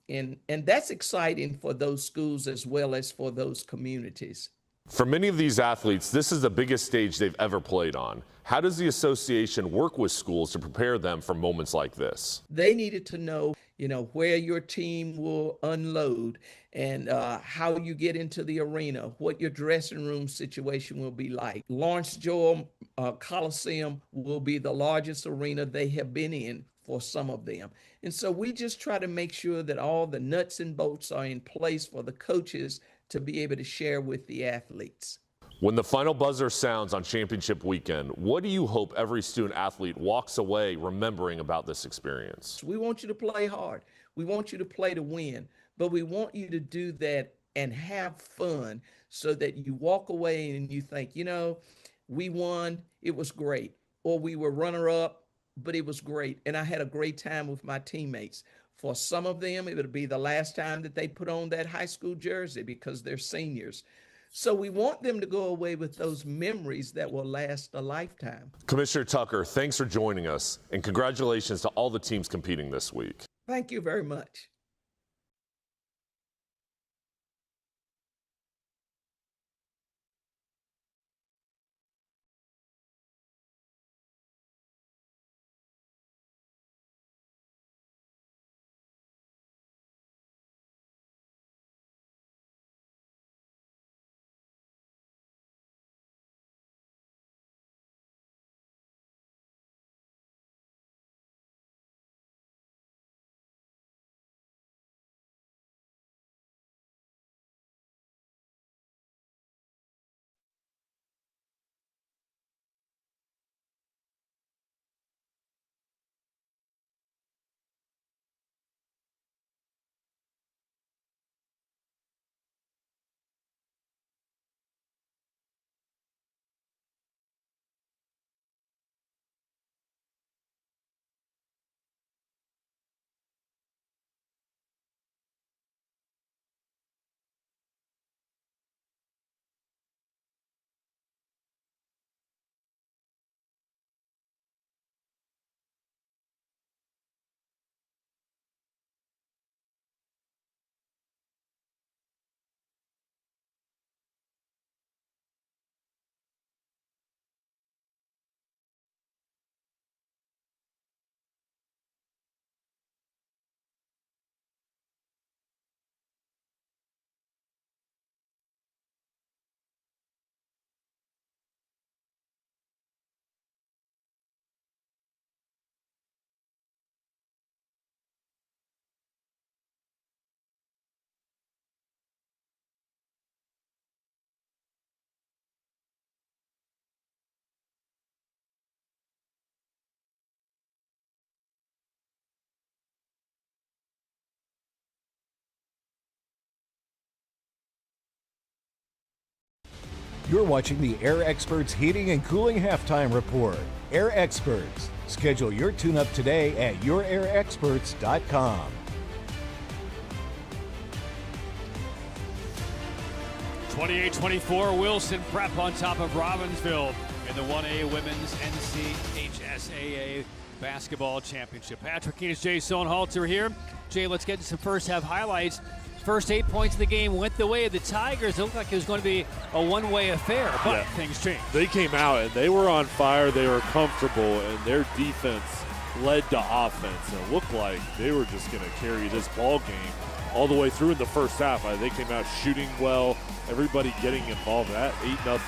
And that's exciting for those schools as well as for those communities. For many of these athletes, this is the biggest stage they've ever played on. How does the association work with schools to prepare them for moments like this? They needed to know, where your team will unload and how you get into the arena, what your dressing room situation will be like. Lawrence Joel Coliseum will be the largest arena they have been in for some of them. And so we just try to make sure that all the nuts and bolts are in place for the coaches to be able to share with the athletes. When the final buzzer sounds on championship weekend, what do you hope every student athlete walks away remembering about this experience? We want you to play hard. We want you to play to win, but we want you to do that and have fun so that you walk away and you think, you know, we won, it was great. Or we were runner-up, but it was great. And I had a great time with my teammates. For some of them, it would be the last time that they put on that high school jersey because they're seniors. So we want them to go away with those memories that will last a lifetime. Commissioner Tucker, thanks for joining us, and congratulations to all the teams competing this week. Thank you very much. You're watching the Air Experts Heating and Cooling Halftime Report. Air Experts. Schedule your tune-up today at yourairexperts.com. 28-24, Wilson Prep on top of Robbinsville in the 1A Women's NCHSAA Basketball Championship. Patrick Keenis, Jay Sohnhalter here. Jay, let's get to some first half highlights. First 8 points of the game went the way of the Tigers. It looked like it was going to be a one-way affair, but things changed. They came out and they were on fire. They were comfortable, and their defense led to offense. And it looked like they were just going to carry this ball game all the way through in the first half. They came out shooting well, everybody getting involved. That 8-0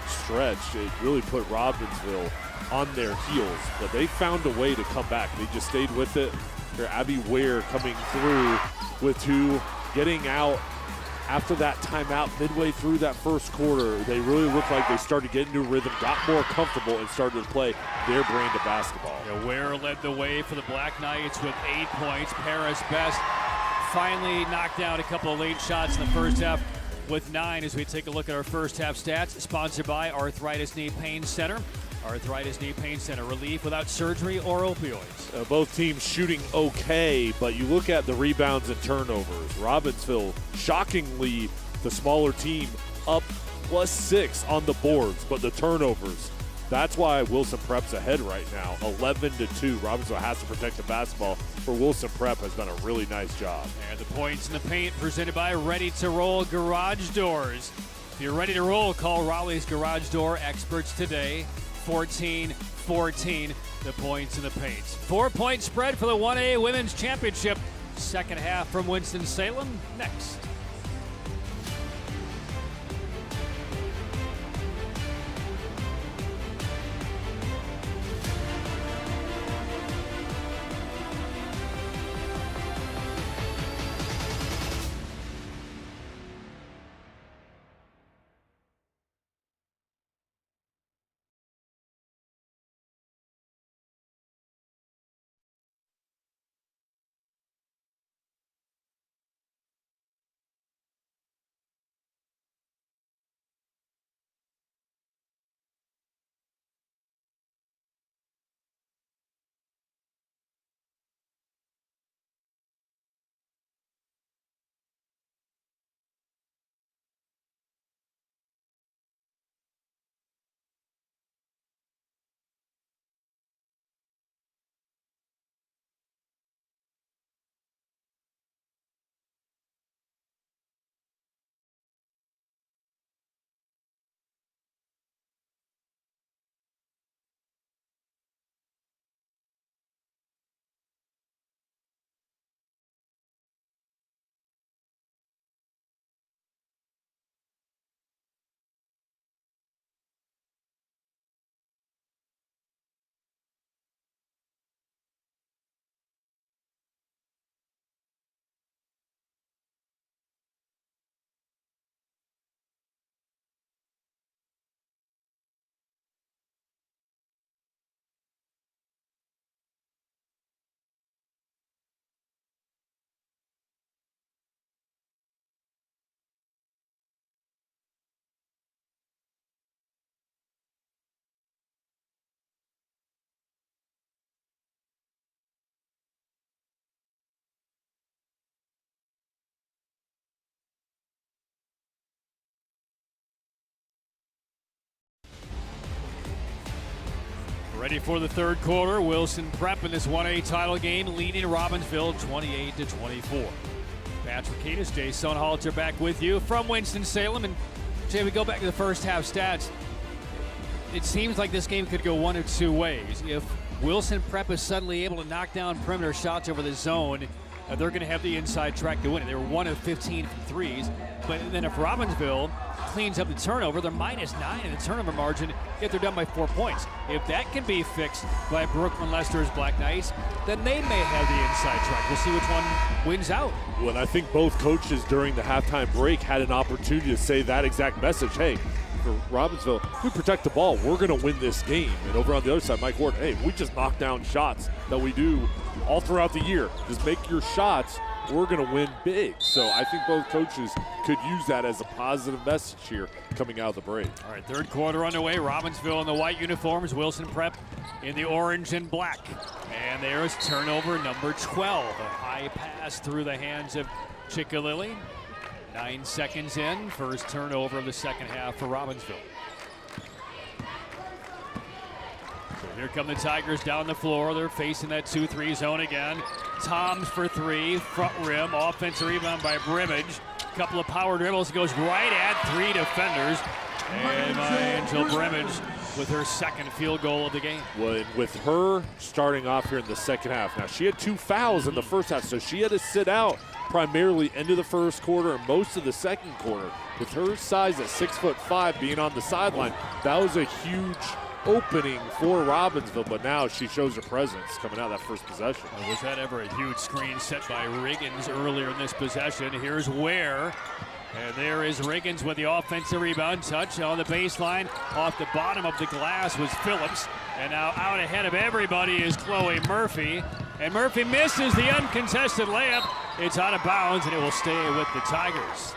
stretch, it really put Robbinsville on their heels, but they found a way to come back. They just stayed with it. Abby Ware coming through with two, getting out after that timeout midway through that first quarter. They really looked like they started getting into rhythm, got more comfortable, and started to play their brand of basketball. Yeah, Ware led the way for the Black Knights with 8 points. Paris Best finally knocked down a couple of late shots in the first half with 9 as we take a look at our first half stats. Sponsored by Arthritis Knee Pain Center. Arthritis Knee Pain Center, relief without surgery or opioids. Both teams shooting okay, but you look at the rebounds and turnovers. Robbinsville, shockingly, the smaller team, up +6 on the boards, but the turnovers, that's why Wilson Prep's ahead right now, 11-2. Robbinsville has to protect the basketball, for Wilson Prep has done a really nice job. And the points in the paint presented by Ready to Roll Garage Doors. If you're ready to roll, call Raleigh's Garage Door experts today. 14-14, the points in the paint. 4-point spread for the 1A Women's Championship. Second half from Winston-Salem next. Ready for the third quarter. Wilson Prep in this 1A title game, leading Robbinsville 28-24. Patrick Kiedis, Jay Sonhalter back with you from Winston-Salem. And Jay, we go back to the first half stats. It seems like this game could go one of two ways. If Wilson Prep is suddenly able to knock down perimeter shots over the zone, they're going to have the inside track to win it. They were 1 of 15 from threes. But then if Robbinsville cleans up the turnover, they're -9 in the turnover margin, yet they're done by 4 points. If that can be fixed by Brooklyn Lester's Black Knights, then they may have the inside track. We'll see which one wins out. Well, I think both coaches during the halftime break had an opportunity to say that exact message. Hey, for Robbinsville, if we protect the ball, we're going to win this game. And over on the other side, Mike Ward, hey, we just knock down shots that we do all throughout the year. Just make your shots. We're going to win big. So I think both coaches could use that as a positive message here coming out of the break. All right, third quarter underway. Robbinsville in the white uniforms, Wilson Prep in the orange and black. And there's turnover number 12. A high pass through the hands of Chickalilly. 9 seconds in, first turnover of the second half for Robbinsville. So here come the Tigers down the floor. They're facing that 2-3 zone again. Toms for three, front rim, offensive rebound by Brimage. Couple of power dribbles, goes right at 3 defenders. And Angel Brimage with her second field goal of the game. Well, with her starting off here in the second half. Now, she had 2 fouls in the first half, so she had to sit out primarily end of the first quarter and most of the second quarter. With her size at 6'5" being on the sideline, that was a huge opening for Robbinsville, but now she shows her presence coming out of that first possession. Was that ever a huge screen set by Riggins earlier in this possession? Here's Ware, and there is Riggins with the offensive rebound. Touch on the baseline. Off the bottom of the glass was Phillips, and now out ahead of everybody is Chloe Murphy, and Murphy misses the uncontested layup. It's out of bounds, and it will stay with the Tigers.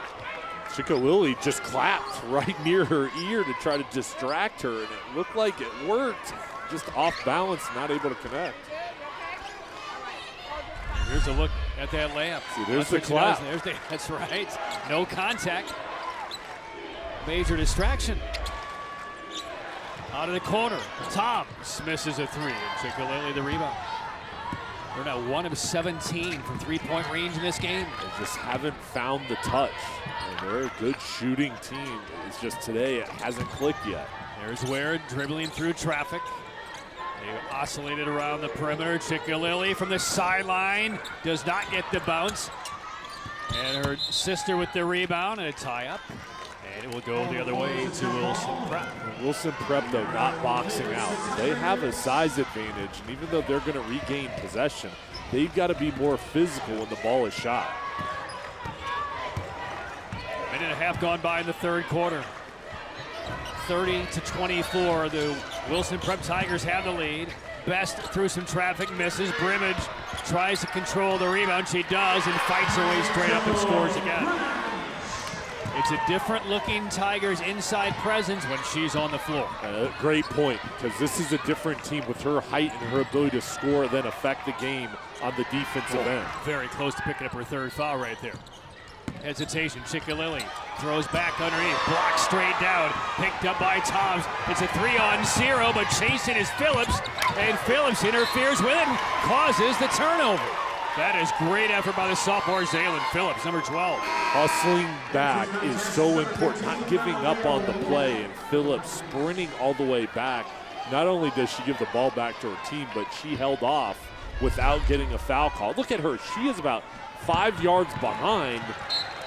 Chickalilly just clapped right near her ear to try to distract her, and it looked like it worked. Just off balance, not able to connect. Here's a look at that layup. See, there's the clap. That's right. No contact. Major distraction. Out of the corner. Toms misses a three. Chickalilly the rebound. They're now 1 of 17 from three-point range in this game. They just haven't found the touch. And they're a good shooting team. It's just today it hasn't clicked yet. There's Ware dribbling through traffic. They oscillated around the perimeter. Chickalilly from the sideline does not get the bounce. And her sister with the rebound and a tie-up. And it will go the other way to Wilson Prep. Wilson Prep, though, not boxing out. They have a size advantage, and even though they're going to regain possession, they've got to be more physical when the ball is shot. Minute and a half gone by in the third quarter. 30-24, the Wilson Prep Tigers have the lead. Best through some traffic, misses. Brimage tries to control the rebound. She does and fights her way straight up and scores again. It's a different looking Tigers inside presence when she's on the floor. Great point, because this is a different team with her height and her ability to score, then affect the game on the defensive end. Very close to picking up her third foul right there. Hesitation, Chickalilly throws back underneath, blocked straight down, picked up by Toms. It's a 3-on-0, but chasing is Phillips, and Phillips interferes with it and causes the turnover. That is great effort by the sophomore Zaylen Phillips, number 12. Hustling back is so important, not giving up on the play, and Phillips sprinting all the way back. Not only does she give the ball back to her team, but she held off without getting a foul call. Look at her, she is about 5 yards behind,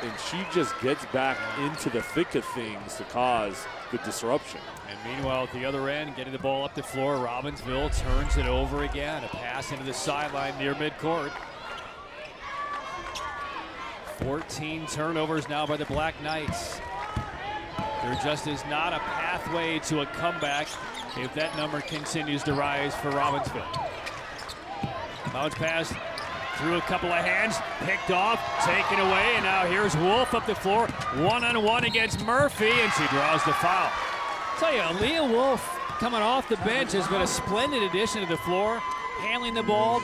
and she just gets back into the thick of things to cause the disruption. And meanwhile, at the other end, getting the ball up the floor, Robbinsville turns it over again. A pass into the sideline near midcourt. 14 turnovers now by the Black Knights. There just is not a pathway to a comeback if that number continues to rise for Robbinsville. Bounce pass through a couple of hands, picked off, taken away, and now here's Wolf up the floor, one-on-one against Murphy, and she draws the foul. I'll tell you, Leah Wolf coming off the bench has been a splendid addition to the floor, handling the ball,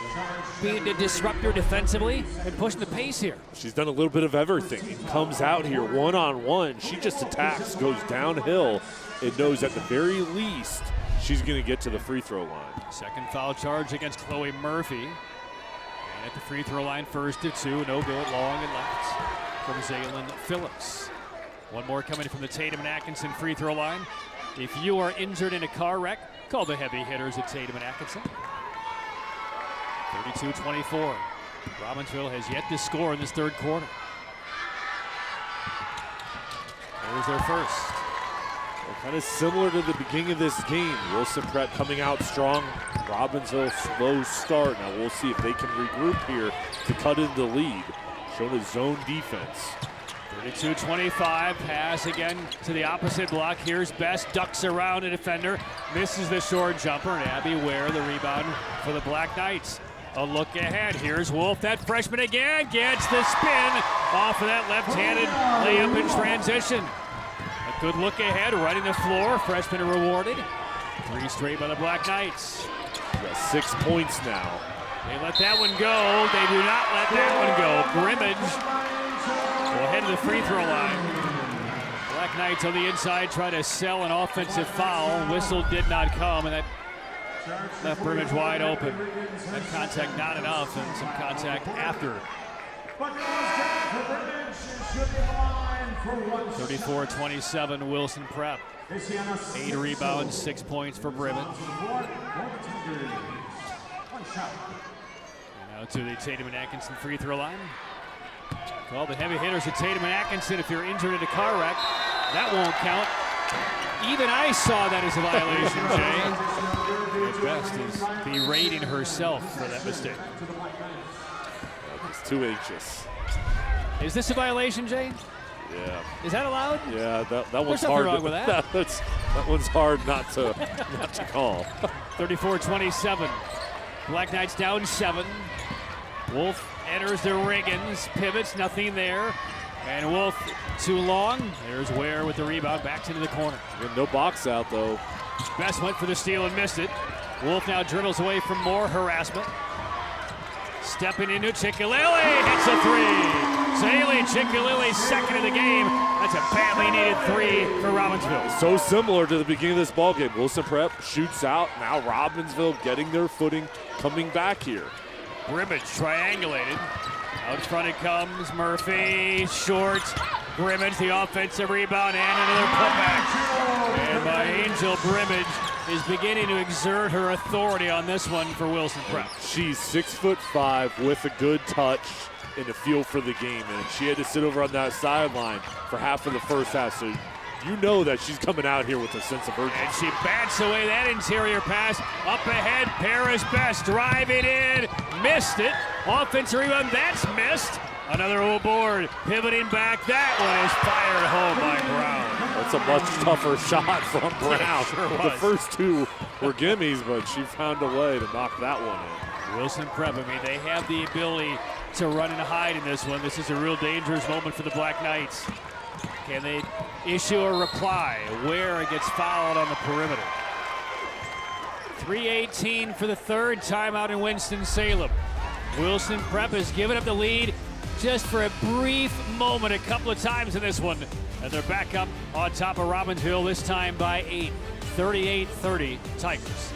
being the disruptor defensively, and pushing the pace here. She's done a little bit of everything. It comes out here one-on-one. She just attacks, goes downhill, and knows at the very least she's going to get to the free throw line. Second foul charge against Chloe Murphy. And at the free throw line, first of two, no good, long and left from Zaylin Phillips. One more coming from the Tatum and Atkinson free throw line. If you are injured in a car wreck, call the heavy hitters at Tatum and Atkinson. 32-24. Robbinsville has yet to score in this third quarter. There's their first. Well, kind of similar to the beginning of this game. Wilson Prep coming out strong. Robbinsville slow start. Now we'll see if they can regroup here to cut into the lead. Showing a zone defense. 32-25, pass again to the opposite block. Here's Best, ducks around a defender, misses the short jumper, and Abby Ware the rebound for the Black Knights. A look ahead, here's Wolf, that freshman again, gets the spin off of that left-handed layup in transition. A good look ahead, right in the floor, freshman rewarded. 3 straight by the Black Knights. Got 6 points now. They let that one go, they do not let that one go. Grimmage will head to the free throw line. Black Knights on the inside try to sell an offensive foul. Whistle did not come, and that left Grimmage wide open. That contact not enough, and some contact after. 34-27 Wilson Prep. 8 rebounds, 6 points for Grimmage. And now to the Tatum and Atkinson free throw line. Well, the heavy hitters at Tatum and Atkinson, if you're injured in a car wreck, that won't count. Even I saw that as a violation, Jay. At Best is berating herself for that mistake. It's too anxious. Is this a violation, Jay? Yeah. Is that allowed? Yeah, that one's There's hard. nothing wrong with that. That one's hard not to call. 34-27. Black Knights down 7. Wolf enters the Riggins, pivots, nothing there. And Wolf too long. There's Ware with the rebound, backs into the corner. No box out though. Best went for the steal and missed it. Wolf now dribbles away from more harassment. Stepping into Chickalilly, hits a 3. Zaylee Chickalilly, second of the game. That's a badly needed 3 for Robbinsville. So similar to the beginning of this ball game. Wilson Prep shoots out. Now Robbinsville getting their footing, coming back here. Grimmage triangulated. Out front it comes. Murphy, short. Grimmage, the offensive rebound, and another putback. And by Angel Grimmage is beginning to exert her authority on this one for Wilson Prep. She's 6'5" with a good touch and a feel for the game, and she had to sit over on that sideline for half of the first half. So you know that she's coming out here with a sense of urgency. And she bats away that interior pass. Up ahead, Paris Best driving in. Missed it. Offensive rebound, that's missed. Another old board, pivoting back. That one is fired home by Brown. That's a much tougher shot from Brown. Sure The was. first 2 were gimmies, but she found a way to knock that one in. Wilson Prep, I mean, they have the ability to run and hide in this one. This is a real dangerous moment for the Black Knights. Can they issue a reply? Where it gets fouled on the perimeter. 3:18 for the third timeout in Winston-Salem. Wilson Prep has given up the lead just for a brief moment a couple of times in this one. And they're back up on top of Robbinsville, this time by 8. 38-30 Tigers.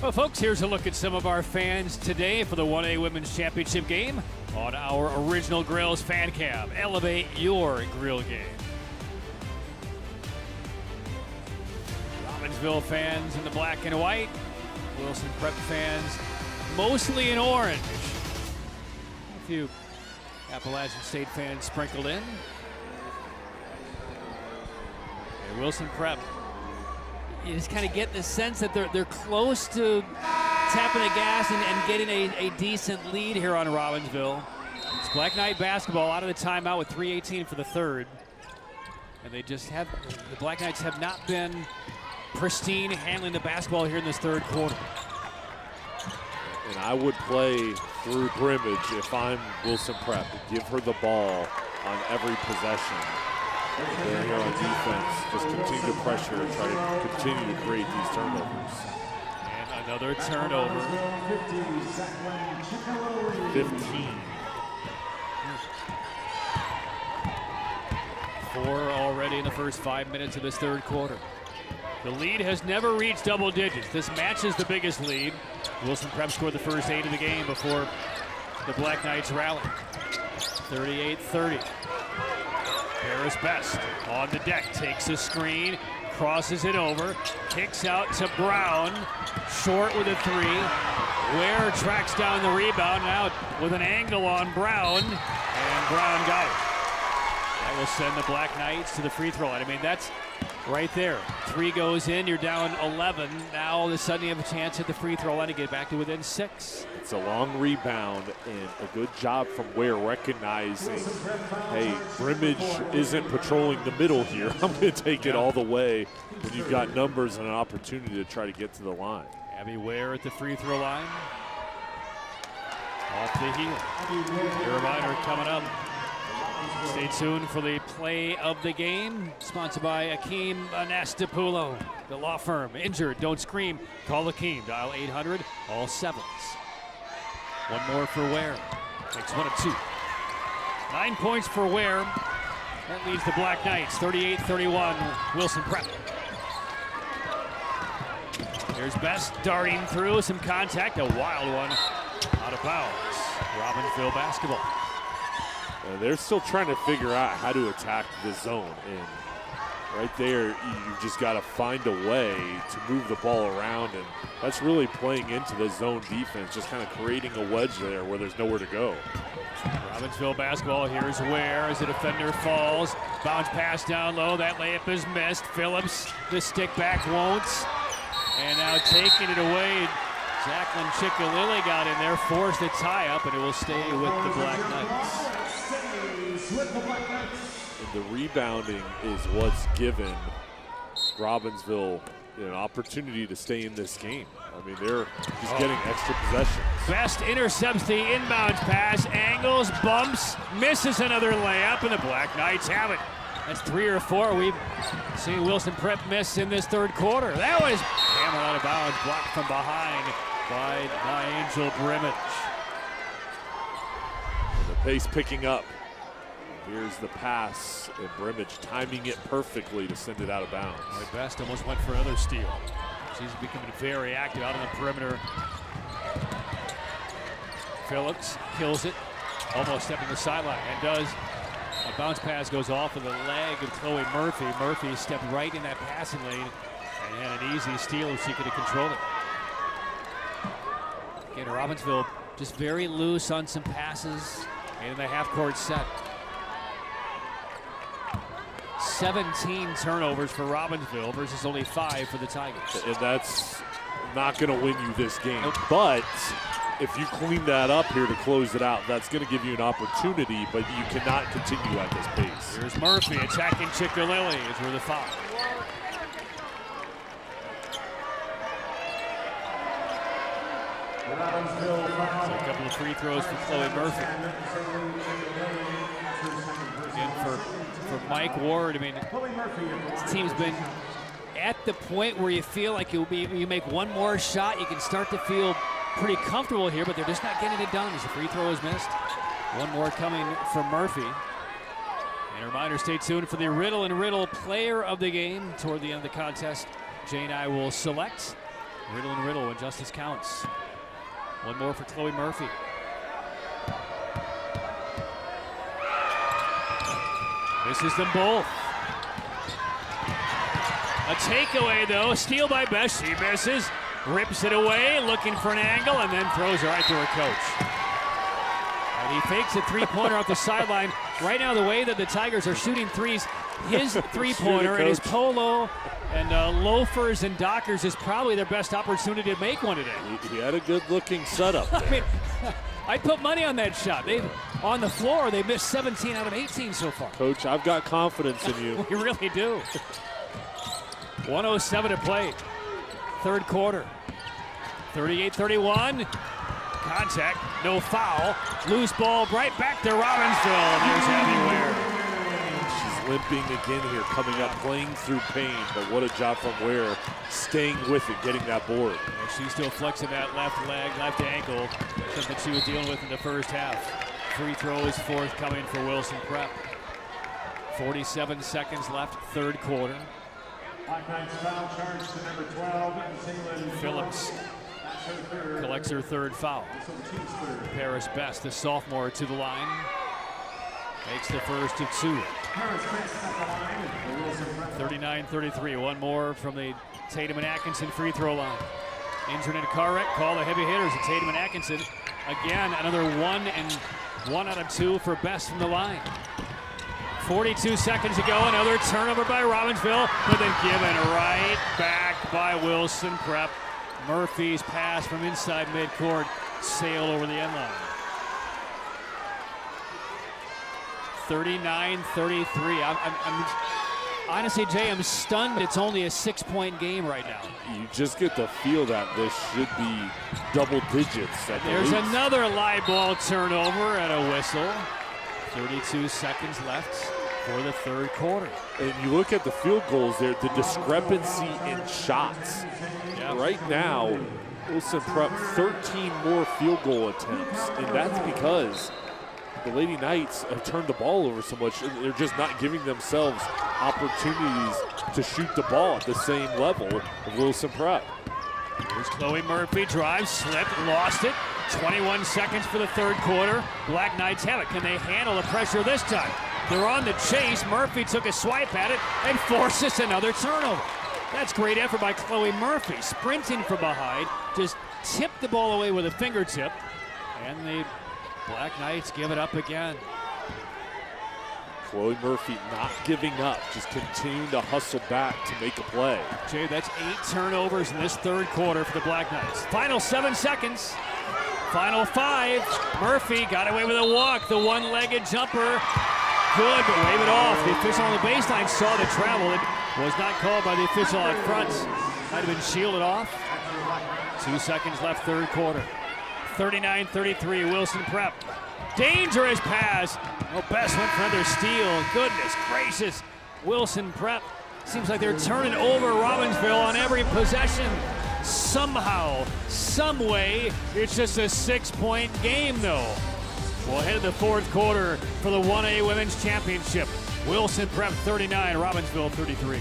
Well, folks, here's a look at some of our fans today for the 1A Women's Championship game on our Original Grills fan cam. Elevate your grill game. Robbinsville fans in the black and white. Wilson Prep fans mostly in orange. A few Appalachian State fans sprinkled in. And Wilson Prep, you just kind of get the sense that they're close to tapping the gas and getting a decent lead here on Robbinsville. It's Black Knight basketball out of the timeout with 3:18 for the third. And they just have, the Black Knights have not been pristine handling the basketball here in this third quarter. And I would play through Brimage if I'm Wilson Prep. Give her the ball on every possession. They're here on defense. Just continue to pressure and try to continue to create these turnovers. And another turnover. 15. 4 already in the first 5 minutes of this third quarter. The lead has never reached double digits. This matches the biggest lead. Wilson Prep scored the first 8 of the game before the Black Knights rallied. 38-30. Paris Best on the deck, takes a screen, crosses it over, kicks out to Brown, short with a 3. Ware tracks down the rebound, now with an angle on Brown, and Brown got it. That will send the Black Knights to the free throw line. I mean, that's right there. 3 goes in, you're down 11. Now all of a sudden you have a chance at the free throw line to get back to within 6. It's a long rebound and a good job from Ware recognizing, hey, Brimage isn't patrolling the middle here. I'm going to take it all the way when you've got numbers and an opportunity to try to get to the line. Abby Ware at the free throw line. Off the heel. Your reminder coming up. Stay tuned for the play of the game, sponsored by Akeem Anastapulo, the law firm. Injured, don't scream. Call Akeem. Dial 800, all 7s. One more for Ware. Takes 1 of 2. 9 points for Ware. That leads the Black Knights, 38-31, Wilson Prep. Here's Best darting through, some contact, a wild one out of bounds. Robbinsville basketball. They're still trying to figure out how to attack the zone. And right there, you've just got to find a way to move the ball around. And that's really playing into the zone defense, just kind of creating a wedge there where there's nowhere to go. Robbinsville basketball. Here's Ware as the defender falls. Bounce pass down low. That layup is missed. Phillips, the stick back won't. And now taking it away. Jacqueline Chickalilly got in there, forced the tie up, and it will stay with the Black Knights. And the rebounding is what's given Robbinsville an opportunity to stay in this game. I mean, they're just getting extra possessions. Best intercepts the inbound pass, angles, bumps, misses another layup, and the Black Knights have it. That's 3 or 4 we've seen Wilson Prep miss in this third quarter. That was hammered out of bounds, blocked from behind by Angel Brimage. And the pace picking up. Here's the pass, and Brimage timing it perfectly to send it out of bounds. Best almost went for another steal. She's becoming very active out on the perimeter. Phillips kills it, almost stepping the sideline, and does. A bounce pass goes off of the leg of Chloe Murphy. Murphy stepped right in that passing lane and had an easy steal if she could have controlled it. Again, Robbinsville just very loose on some passes in the half-court set. 17 turnovers for Robbinsville versus only 5 for the Tigers. And that's not going to win you this game. Nope. But if you clean that up here to close it out, that's going to give you an opportunity, but you cannot continue at this pace. Here's Murphy attacking Chickalilly is where the foul. So a couple of free throws for Chloe Murphy. Again, for Mike Ward, I mean, this team's been at the point where you feel like you make one more shot, you can start to feel pretty comfortable here, but they're just not getting it done as the free throw is missed. One more coming from Murphy. And a reminder, stay tuned for the Riddle and Riddle player of the game. Toward the end of the contest, Jay and I will select Riddle and Riddle when justice counts. One more for Chloe Murphy. Misses them both. A takeaway, though. Steal by Best. She misses. Rips it away, looking for an angle, and then throws it right to her coach. And he fakes a three-pointer off the sideline. Right now, the way that the Tigers are shooting threes, his three-pointer and his polo and loafers and Dockers is probably their best opportunity to make one today. He had a good-looking setup there. I mean, I'd put money on that shot. On the floor, they missed 17 out of 18 so far. Coach, I've got confidence in you. We really do. 1:07 to play. Third quarter. 38-31. Contact, no foul. Loose ball right back to Robbinsville. And there's Abby Ware. She's limping again here, coming up, playing through pain. But what a job from Ware, staying with it, getting that board. And she's still flexing that left leg, left ankle, something she was dealing with in the first half. Free throw is forthcoming for Wilson Prep. 47 seconds left, third quarter. Black Knights foul charge to number 12, NCHSAA. Phillips collects her third foul. Paris Best, the sophomore, to the line. Makes the first of two. 39-33. One more from the Tatum and Atkinson free throw line. Injured in a car wreck. Call the heavy hitters at Tatum and Atkinson. Again, another 1 out of 2 for Best from the line. 42 seconds ago, another turnover by Robbinsville, but then given right back by Wilson Prep. Murphy's pass from inside midcourt sailed over the end line. 39-33. I'm honestly, Jay, I'm stunned. It's only a 6-point game right now. You just get the feel that this should be double digits. There's another live ball turnover and a whistle. 32 seconds left for the third quarter. And you look at the field goals there, the discrepancy in shots. Yeah. Right now, Wilson Prep 13 more field goal attempts, and that's because the Lady Knights have turned the ball over so much. They're just not giving themselves opportunities to shoot the ball at the same level of Wilson Prep. Here's Chloe Murphy, drives, slipped, lost it. 21 seconds for the third quarter. Black Knights have it. Can they handle the pressure this time? They're on the chase. Murphy took a swipe at it and forces another turnover. That's great effort by Chloe Murphy. Sprinting from behind, just tipped the ball away with a fingertip. And the Black Knights give it up again. Chloe Murphy not giving up, just continuing to hustle back to make a play. Jay, that's 8 turnovers in this third quarter for the Black Knights. Final 7 seconds. Final 5. Murphy got away with a walk. The one-legged jumper. Good, but wave it off. The official on the baseline saw the travel. It was not called by the official out front. Might have been shielded off. 2 seconds left, third quarter. 39-33, Wilson Prep. Dangerous pass. Oh, Best went for another steal. Goodness gracious. Wilson Prep. Seems like they're turning over Robbinsville on every possession. Somehow, some way, it's just a 6-point game, though. We'll head to the fourth quarter for the 1A Women's Championship. Wilson Prep 39, Robbinsville 33.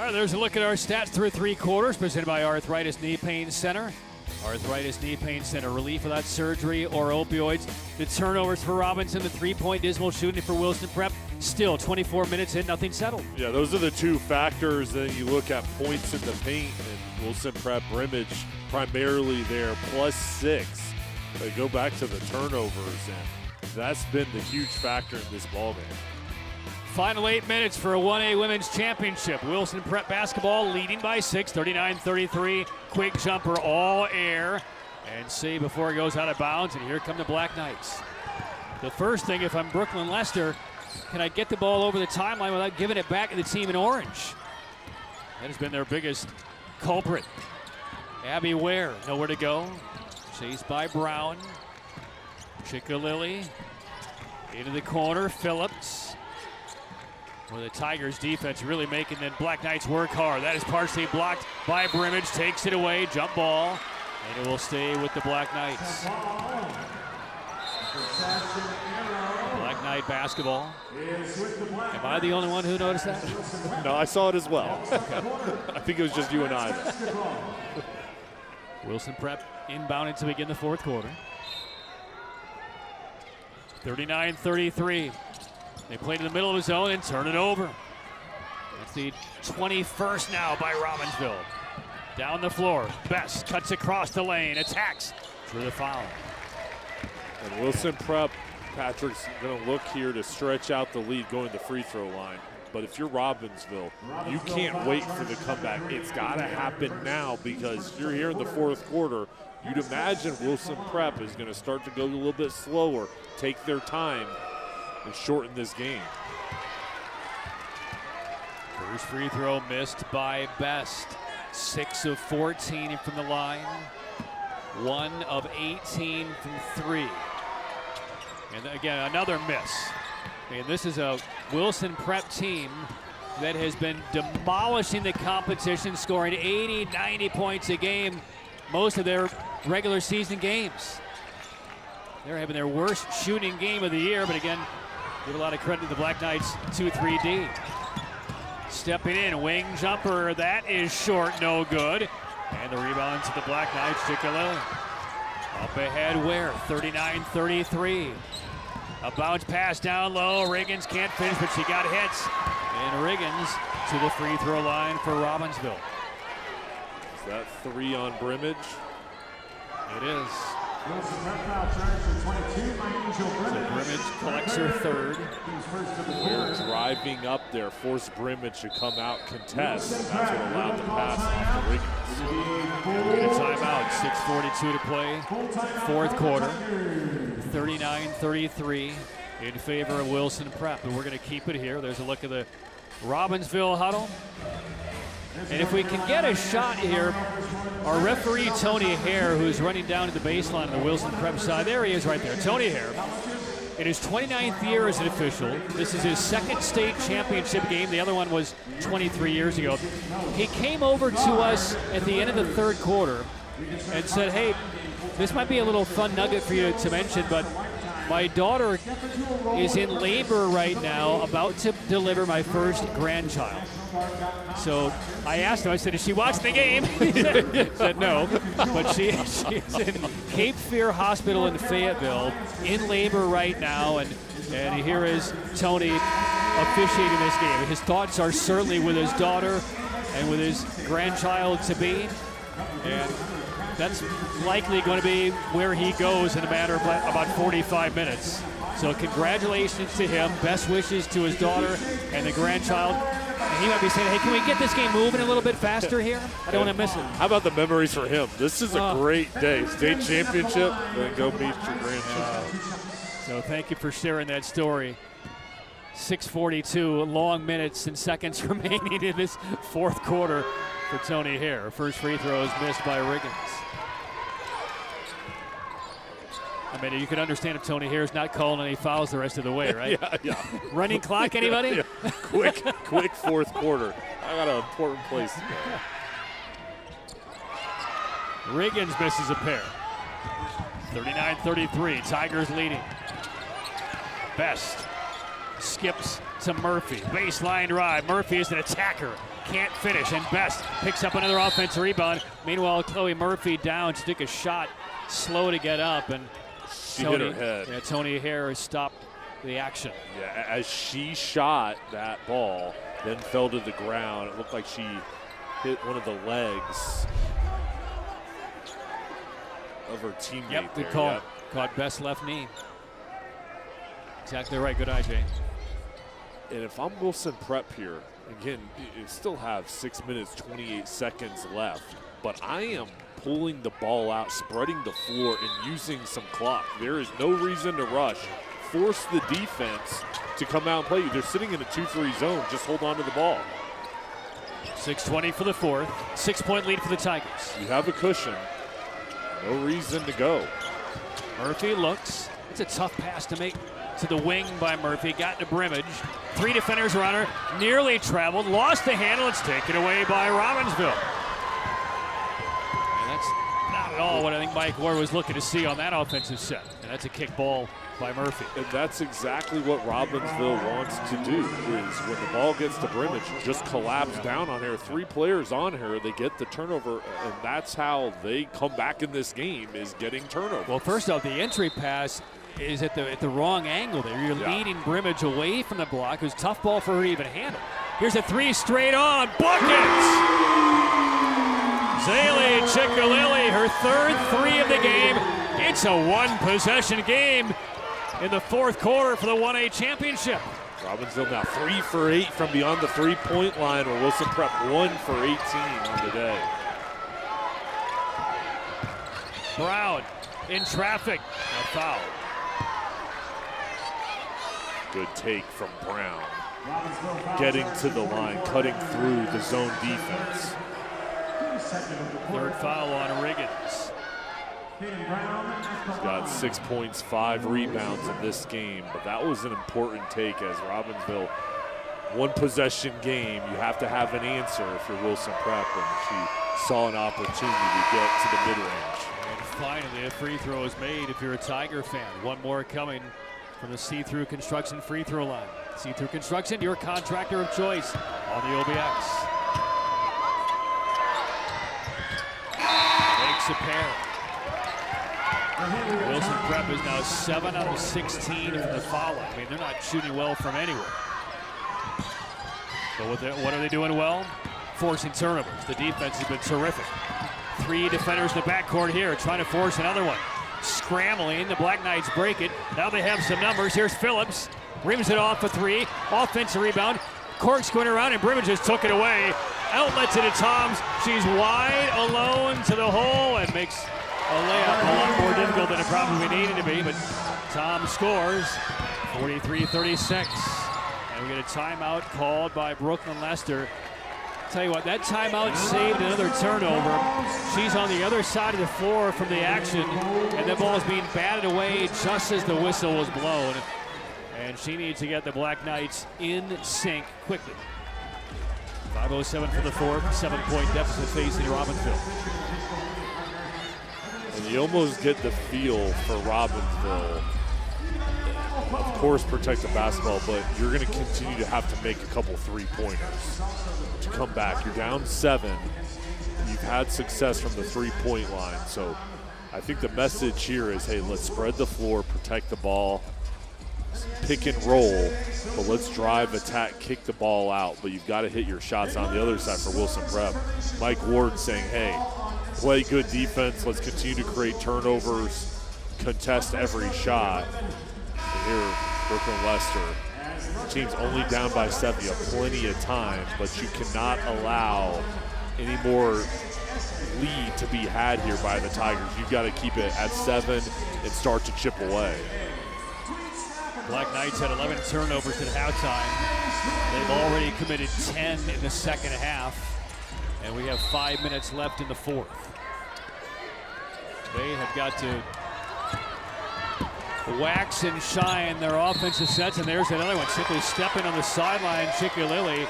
right, there's a look at our stats through 3 quarters, presented by Arthritis Knee Pain Center. Arthritis Knee Pain Center, relief without surgery or opioids. The turnovers for Robinson, the 3-point dismal shooting for Wilson Prep. Still 24 minutes in, nothing settled. Yeah, those are the 2 factors. Then you look at points in the paint, and Wilson Prep Brimage primarily there, +6. They go back to the turnovers, and that's been the huge factor in this ballgame. Final 8 minutes for a 1A Women's Championship. Wilson Prep basketball leading by 6, 39-33. Quick jumper, all air. And see before it goes out of bounds, and here come the Black Knights. The first thing, if I'm Brooklyn Lester, can I get the ball over the timeline without giving it back to the team in orange? That has been their biggest culprit. Abby Ware, nowhere to go. Chased by Brown. Chickalilly into the corner, Phillips. Where the Tigers defense really making the Black Knights work hard. That is partially blocked by Brimage, takes it away, jump ball, and it will stay with the Black Knights. Black Knight basketball. Am I the only one who noticed that? No, I saw it as well. I think it was just you and I. Wilson Prep inbounded to begin the 4th quarter. 39-33. They played in the middle of the zone and turn it over. That's the 21st now by Robbinsville. Down the floor, Best cuts across the lane, attacks for the foul. And Wilson Prep, Patrick's going to look here to stretch out the lead going to the free throw line. But if you're Robbinsville, you can't wait for the comeback. It's got to happen now because you're here in the 4th quarter. You'd imagine Wilson Prep is going to start to go a little bit slower, take their time, and shorten this game. First free throw missed by Best. 6 of 14 from the line. 1 of 18 from 3. And again, another miss. And this is a Wilson Prep team that has been demolishing the competition, scoring 80, 90 points a game most of their regular season games. They're having their worst shooting game of the year, but again, give a lot of credit to the Black Knights 2-3-D. Stepping in, wing jumper, that is short, no good. And the rebound to the Black Knights, Chickalilly. Up ahead, Ware, 39-33. A bounce pass down low, Riggins can't finish, but she got hits. And Riggins to the free throw line for Robbinsville. Is that 3 on Brimage? It is. Wilson Prep foul charge for 22 by Angel So Brimage. Brimage collects her 3rd. He's first of the We're quarter. driving up there, forced Brimage to come out, contest, and that's what allowed the pass off to Riggins. And a timeout, 6:42 to play. 4th quarter, 39-33 in favor of Wilson Prep. But we're going to keep it here. There's a look at the Robbinsville huddle. And if we can get a shot here, our referee, Tony Hare, who's running down to the baseline on the Wilson Prep side, there he is right there, Tony Hare. In his 29th year as an official, this is his 2nd state championship game. The other one was 23 years ago. He came over to us at the end of the 3rd quarter and said, hey, this might be a little fun nugget for you to mention, but my daughter is in labor right now, about to deliver my first grandchild. So I asked him, I said, is she watching the game? He said no, but she's in Cape Fear Hospital in Fayetteville in labor right now, and here is Tony officiating this game. His thoughts are certainly with his daughter and with his grandchild-to-be, and that's likely going to be where he goes in a matter of about 45 minutes. So congratulations to him. Best wishes to his daughter and the grandchild. And he might be saying, hey, can we get this game moving a little bit faster here? I don't want to miss it. How about the memories for him? This is a great day. State championship, then go meet your grandchild. So thank you for sharing that story. 6:42, long minutes and seconds remaining in this 4th quarter for Tony Hare. First free throw is missed by Riggins. I mean, you can understand if Tony Hare's not calling any fouls the rest of the way, right? Yeah. Running clock, anybody? Yeah. Quick 4th quarter. I got an important place to go. Riggins misses a pair. 39-33, Tigers leading. Best skips to Murphy. Baseline drive. Murphy is an attacker. can't finish, and Best picks up another offensive rebound. Meanwhile, Chloe Murphy down. She took a shot, slow to get up, and She hit her head. Yeah, Tony Harris stopped the action. Yeah, as she shot that ball, then fell to the ground, it looked like she hit one of the legs of her teammate. Yep, good there. call. Yep. Caught Best left knee. Exactly right. Good eye, Jay. And if I'm Wilson Prep here, again, you still have 6 minutes, 28 seconds left, but I am pulling the ball out, spreading the floor, and using some clock. There is no reason to rush. Force the defense to come out and play you. They're sitting in a 2-3 zone. Just hold on to the ball. 6:20 for the fourth. 6-point lead for the Tigers. You have a cushion. No reason to go. Murphy looks. It's a tough pass to make to the wing by Murphy. Got to Brimage. 3 defenders are on her. Nearly traveled. Lost the handle. It's taken away by Robbinsville. And that's not at all what I think Mike Ward was looking to see on that offensive set. And that's a kick ball by Murphy. And that's exactly what Robbinsville wants to do, is when the ball gets to Brimage, just collapse down on her. 3 players on her, they get the turnover, and that's how they come back in this game, is getting turnovers. Well, first off, the entry pass is at the wrong angle there. You're leading Brimage away from the block. It was a tough ball for her to even handle. Here's a 3 straight on. Buckets! Zaylee Chickalilly, her third 3 of the game. It's a 1-possession game in the fourth quarter for the 1A championship. Robbinsville now 3 for 8 from beyond the 3-point line, where Wilson Prep 1 for 18 on the day. Brown in traffic. A foul. Good take from Brown. Getting to the line, cutting through the zone defense. Third foul on Riggins. He's got 6 points, 5 rebounds in this game, but that was an important take, as Robbinsville, 1-possession game. You have to have an answer if you're Wilson Prep, and she saw an opportunity to get to the mid-range. And finally, a free throw is made if you're a Tiger fan. One more coming from the See-Through Construction free throw line. See-Through Construction, your contractor of choice on the OBX. Makes a pair. Wilson Prep is now 7 out of 16 from the foul line. I mean, they're not shooting well from anywhere. But what are they doing well? Forcing turnovers. The defense has been terrific. 3 defenders in the backcourt here trying to force another one. Scrambling, the Black Knights break it. Now they have some numbers. Here's Phillips. Rims it off for 3. Offensive rebound. Corkscrewing around, and Brimage just took it away. Outlets it to Toms. She's wide alone to the hole and makes a layup a lot more difficult than it probably needed to be, but Tom scores 43-36. And we get a timeout called by Brooklyn Lester. Tell you what, that timeout saved another turnover. She's on the other side of the floor from the action, and the ball is being batted away just as the whistle was blown. And she needs to get the Black Knights in sync quickly. 5:07 for the fourth, 7-point deficit facing Robbinsville. And you almost get the feel for Robbinsville. Of course, protect the basketball, but you're going to continue to have to make a couple 3-pointers to come back. You're down 7. You've had success from the 3-point line. So I think the message here is, hey, let's spread the floor, protect the ball, pick and roll, but let's drive, attack, kick the ball out. But you've got to hit your shots on the other side for Wilson Prep. Mike Ward saying, hey, play good defense. Let's continue to create turnovers, contest every shot. And here, Brooklyn Lester, the team's only down by 7. You have plenty of time, but you cannot allow any more lead to be had here by the Tigers. You've got to keep it at 7 and start to chip away. Black Knights had 11 turnovers at halftime. They've already committed 10 in the second half, and we have 5 minutes left in the fourth. They have got to wax and shine their offensive sets, and there's another one. Simply stepping on the sideline, Chickalilly,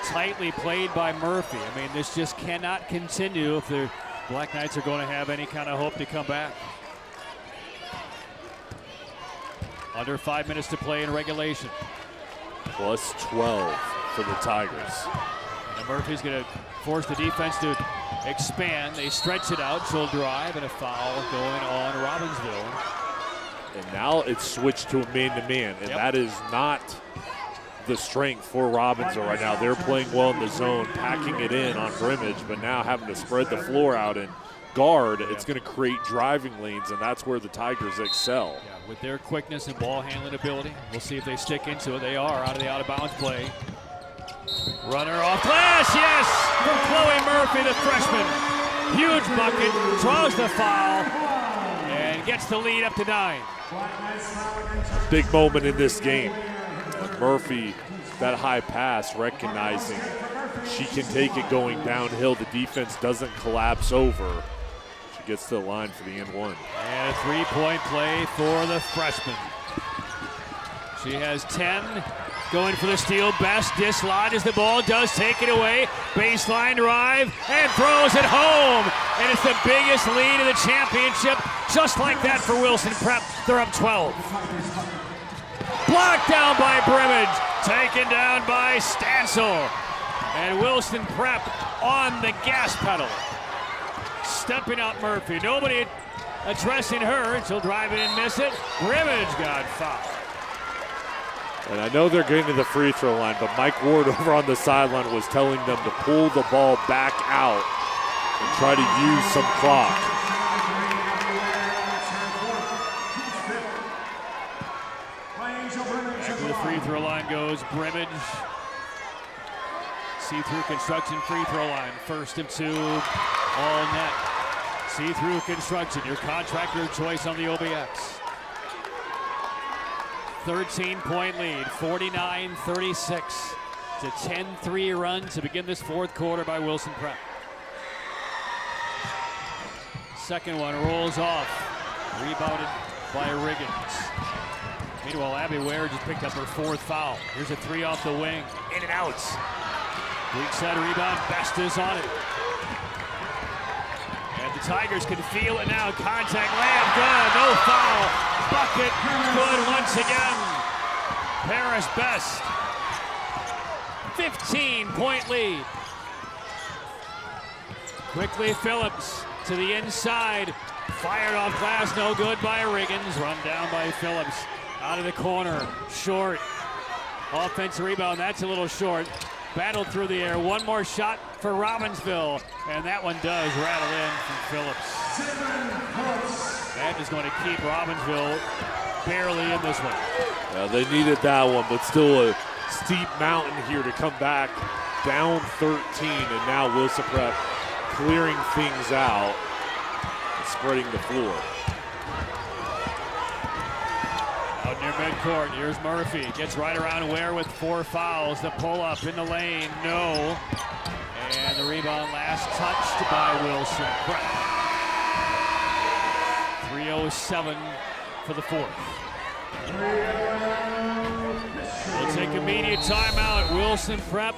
tightly played by Murphy. I mean, this just cannot continue if the Black Knights are going to have any kind of hope to come back. Under 5 minutes to play in regulation. Plus 12 for the Tigers. And And Murphy's going to force the defense to expand. They stretch it out. She'll drive, and a foul going on Robbinsville. And now it's switched to a man-to-man, and that is not the strength for Robbinsville right now. They're playing well in the zone, packing it in on Brimage, but now having to spread the floor out and guard, it's going to create driving lanes, and that's where the Tigers excel. Yeah, with their quickness and ball handling ability, we'll see if they stick into it. They are out of the out-of-bounds play. Runner off glass, yes, from Chloe Murphy, the freshman. Huge bucket, draws the foul, and gets the lead up to 9. Big moment in this game. Murphy, that high pass, recognizing she can take it going downhill. The defense doesn't collapse over. She gets to the line for the N1. And a three-point play for the freshman. She has 10. Going for the steal. Best dislodges the ball, does take it away. Baseline drive and throws it home. And it's the biggest lead of the championship. Just like that for Wilson Prep. They're up 12. Blocked down by Brimage. Taken down by Stansel. And Wilson Prep on the gas pedal. Stepping up Murphy. Nobody addressing her. She'll drive it and miss it. Brimage got fouled. And I know they're getting to the free throw line, but Mike Ward over on the sideline was telling them to pull the ball back out and try to use some clock. After the free throw line goes Brimage. See-through construction free throw line. First of 2, all net. See-through construction, your contractor of choice on the OBX. 13-point lead, 49-36. It's a 10-3 run to begin this fourth quarter by Wilson Prep. Second one rolls off, rebounded by Riggins. Meanwhile, Abby Ware just picked up her 4th foul. Here's a 3 off the wing, in and out. Weak side rebound, Best is on it. And the Tigers can feel it now. Contact, layup, good, no foul. Bucket, good once again. Paris Best. 15-point lead. Quickly Phillips to the inside. Fired off glass, no good by Riggins. Run down by Phillips. Out of the corner, short. Offensive rebound, that's a little short. Battled through the air. One more shot for Robbinsville, and that one does rattle in from Phillips. That is going to keep Robbinsville barely in this one. Yeah, they needed that one, but still a steep mountain here to come back down 13, and now Wilson Prep clearing things out and spreading the floor. Out near midcourt, here's Murphy. Gets right around Ware with 4 fouls. The pull-up in the lane, no. And the rebound last touched by Wilson Prep. 3:07 for the 4th. We'll take immediate timeout. Wilson Prep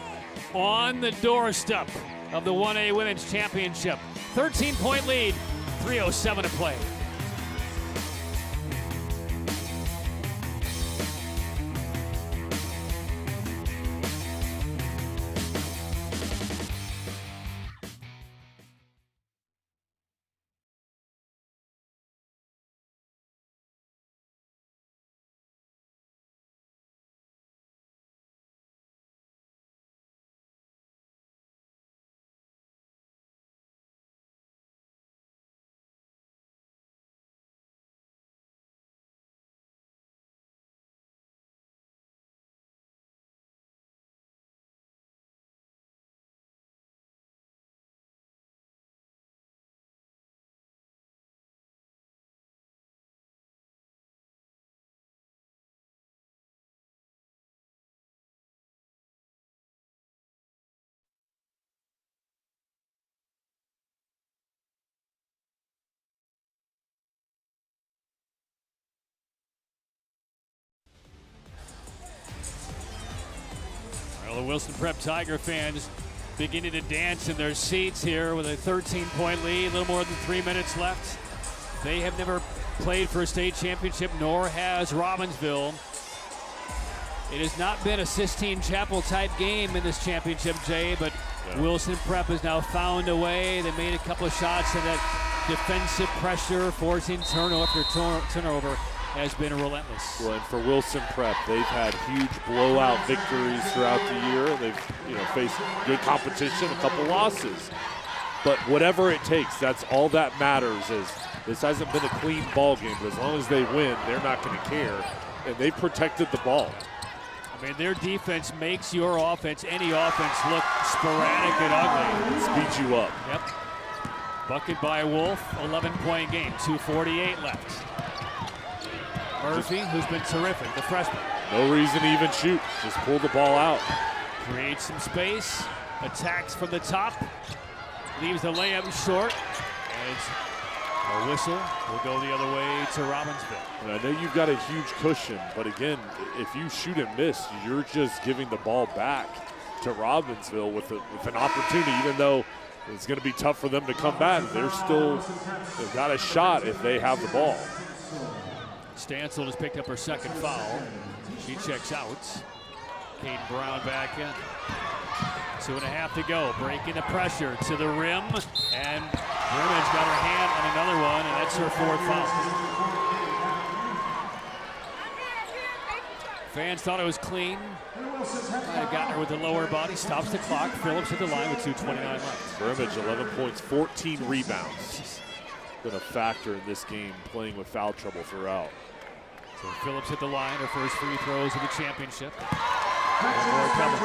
on the doorstep of the 1A Women's Championship. 13-point lead, 3:07 to play. Well, the Wilson Prep Tiger fans beginning to dance in their seats here with a 13-point lead, a little more than 3 minutes left. They have never played for a state championship, nor has Robbinsville. It has not been a Sistine Chapel type game in this championship, Jay, but Yeah. Wilson Prep has now found a way. They made a couple of shots, and that defensive pressure, forcing turnover has been relentless. Well, and for Wilson Prep, they've had huge blowout victories throughout the year. They've faced good competition, a couple losses. But whatever it takes, that's all that matters. Is this hasn't been a clean ball game, but as long as they win, they're not going to care. And they've protected the ball. I mean, their defense makes your offense, any offense, look sporadic and ugly. It speeds you up. Yep. Bucket by Wolf, 11-point game, 2:48 left. Murphy, who's been terrific, the freshman. No reason to even shoot. Just pull the ball out. Creates some space, attacks from the top, leaves the layup short, and a whistle will go the other way to Robbinsville. And I know you've got a huge cushion, but again, if you shoot and miss, you're just giving the ball back to Robbinsville with an opportunity, even though it's going to be tough for them to come back. They've got a shot if they have the ball. Stansel has picked up her second foul. She checks out. Caden Brown back in. 2.5 to go. Breaking the pressure to the rim. And Grimmage got her hand on another one, and that's her fourth foul. Fans thought it was clean. Might have gotten her with the lower body. Stops the clock. Phillips at the line with 2:29 left. Grimmage, 11 points, 14 rebounds. Been a factor in this game, playing with foul trouble throughout. So Phillips at the line, her first free throws of the championship. One more coming.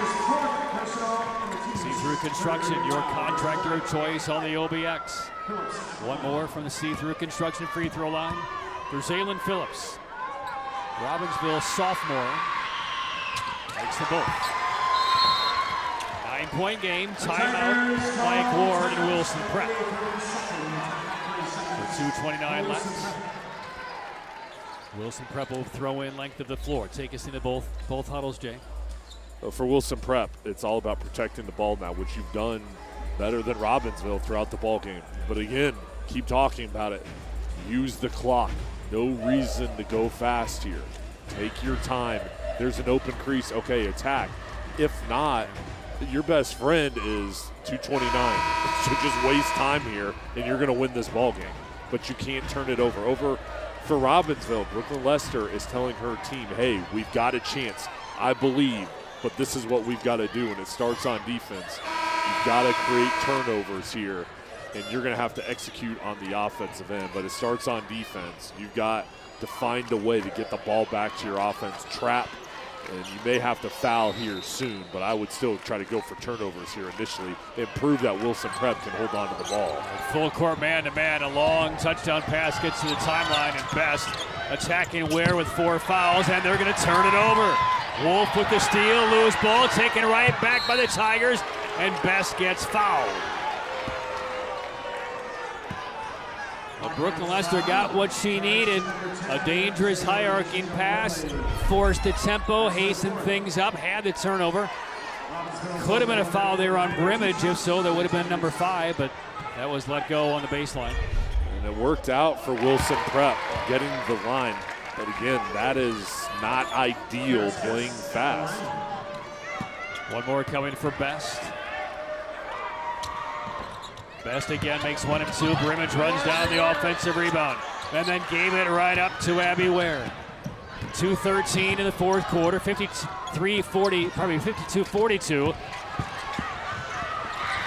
See-through construction, your contractor of choice on the OBX. One more from the see-through construction free throw line for Zaylin Phillips. Robbinsville sophomore makes the both. 9-point game, timeout, Mike Ward and Wilson Prep. 2:29 left. Wilson Prep will throw in length of the floor. Take us into both huddles, Jay. For Wilson Prep, it's all about protecting the ball now, which you've done better than Robbinsville throughout the ball game. But again, keep talking about it. Use the clock. No reason to go fast here. Take your time. There's an open crease. Okay, attack. If not, your best friend is 2:29. So just waste time here, and you're going to win this ball game. But you can't turn it over. For Robbinsville, Brooklyn Lester is telling her team, hey, we've got a chance. I believe, but this is what we've got to do, and it starts on defense. You've got to create turnovers here, and you're going to have to execute on the offensive end, but it starts on defense. You've got to find a way to get the ball back to your offense, trap, and you may have to foul here soon, but I would still try to go for turnovers here initially and prove that Wilson Prep can hold on to the ball. Full court man-to-man, a long touchdown pass gets to the timeline, and Best attacking Ware with 4 fouls, and they're going to turn it over. Wolf with the steal, loose ball, taken right back by the Tigers, and Best gets fouled. Well, Brooklyn Lester got what she needed. A dangerous high-arcing pass, forced the tempo, hastened things up, had the turnover. Could have been a foul there on Grimmage. If so, that would have been number 5, but that was let go on the baseline. And it worked out for Wilson Prep getting the line. But again, that is not ideal playing fast. One more coming for Best. Best again makes 1 and 2. Grimmage runs down the offensive rebound and then gave it right up to Abby Ware. 2:13 in the fourth quarter, 52-42.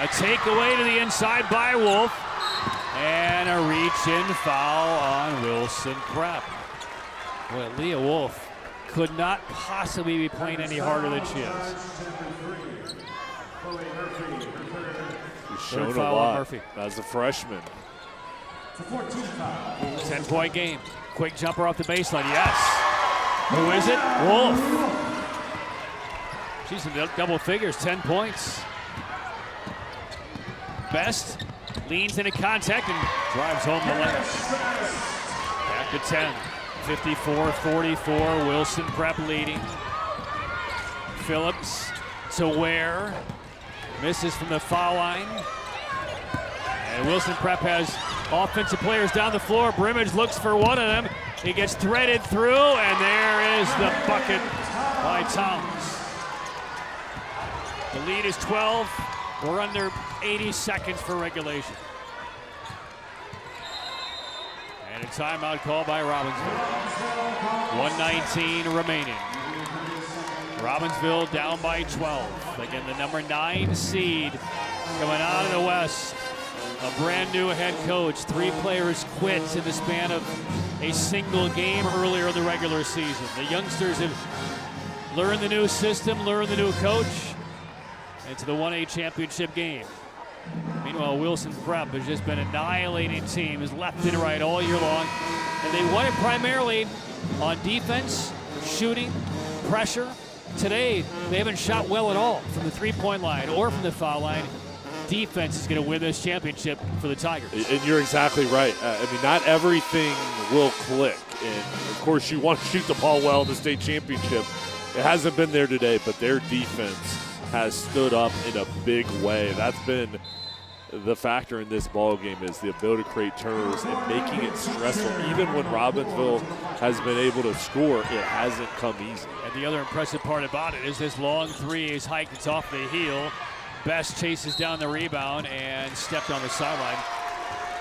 A takeaway to the inside by Wolf, and a reach-in foul on Wilson Prep. Boy, Leah Wolf could not possibly be playing any harder than she is. Shown a lot as a freshman. 10-point game. Quick jumper off the baseline. Yes. Who is it? Wolf. She's in double figures, 10 points. Best leans into contact and drives home the layup. Back to 10. 54-44. Wilson Prep leading. Phillips to Ware. Misses from the foul line. And Wilson Prep has offensive players down the floor. Grimmage looks for one of them. He gets threaded through, and there is the bucket by Towns. The lead is 12. We're under 80 seconds for regulation. And a timeout called by Robbinsville. 1:19 remaining. Robbinsville down by 12. Again, the number 9 seed coming out of the West. A brand new head coach. 3 players quit in the span of a single game earlier in the regular season. The youngsters have learned the new system, learned the new coach, and to the 1A championship game. Meanwhile, Wilson Prep has just been annihilating teams left and right all year long. And they won it primarily on defense, shooting, pressure. Today, they haven't shot well at all from the three-point line or from the foul line. Defense is going to win this championship for the Tigers. And you're exactly right. I mean, not everything will click. And, of course, you want to shoot the ball well in the state championship. It hasn't been there today, but their defense has stood up in a big way. That's been the factor in this ball game, is the ability to create turnovers and making it stressful. Even when Robbinsville has been able to score, it hasn't come easy. And the other impressive part about it is this long three is hiked. It's off the heel. Best chases down the rebound and stepped on the sideline.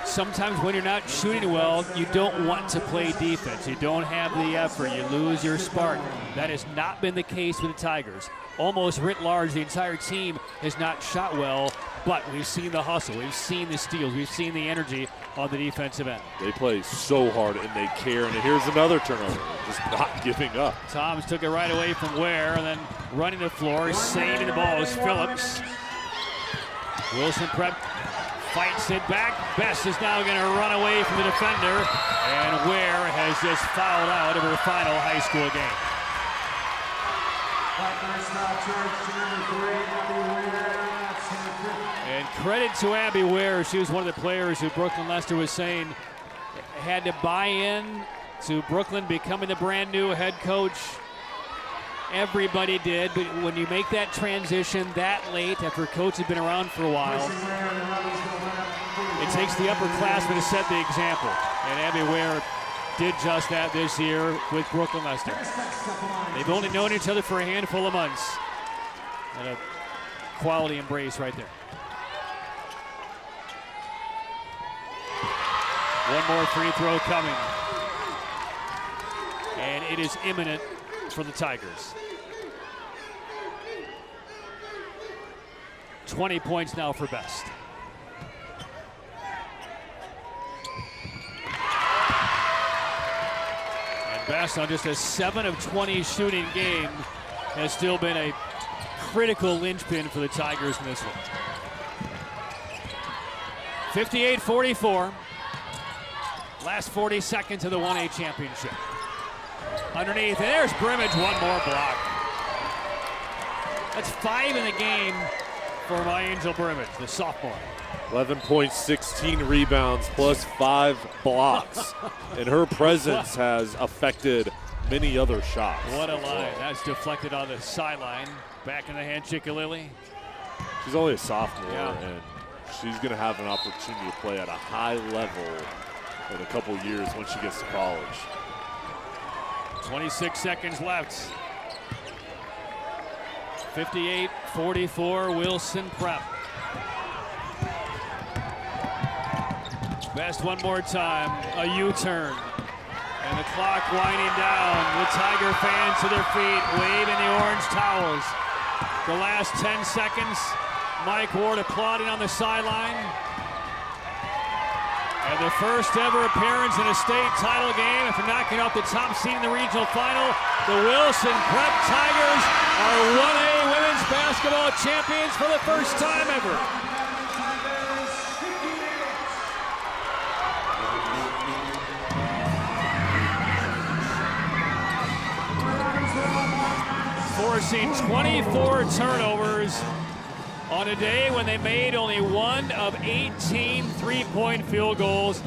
Sometimes when you're not shooting well, you don't want to play defense. You don't have the effort. You lose your spark. That has not been the case with the Tigers. Almost writ large, the entire team has not shot well, but we've seen the hustle. We've seen the steals. We've seen the energy on the defensive end. They play so hard and they care. And here's another turnover, just not giving up. Toms took it right away from Ware, and then running the floor, saving the ball is Phillips. Wilson Prep fights it back. Best is now going to run away from the defender, and Ware has just fouled out of her final high school game. And credit to Abby Ware. She was one of the players who Brooklyn Lester was saying had to buy in to Brooklyn becoming the brand new head coach. Everybody did, but when you make that transition that late after a coach has been around for a while, it takes the upperclassmen to set the example. And Abby Ware did just that this year with Brooklyn Lester. They've only known each other for a handful of months. And a quality embrace right there. One more free throw coming. And it is imminent for the Tigers. 20 points now for Best. And Best, on just a 7 of 20 shooting game, has still been a critical linchpin for the Tigers in this one. 58-44. Last 40 seconds of the 1A championship. Underneath, and there's Brimage, one more block. That's 5 in the game for my Angel Brimage, the sophomore. 11 points, 16 rebounds, plus 5 blocks. And her presence has affected many other shots. What a line. That's deflected on the sideline. Back in the hand, Chickalilly. She's only a sophomore, yeah, and she's going to have an opportunity to play at a high level in a couple years when she gets to college. 26 seconds left. 58-44, Wilson Prep. Best one more time, a U-turn. And the clock winding down. The Tiger fans to their feet, waving the orange towels. The last 10 seconds, Mike Ward applauding on the sideline. And the first ever appearance in a state title game after knocking off the top seed in the regional final. The Wilson Prep Tigers are 1A women's basketball champions for the first time ever. Forcing 24 turnovers on a day when they made only 1 of 18 three-point field goals.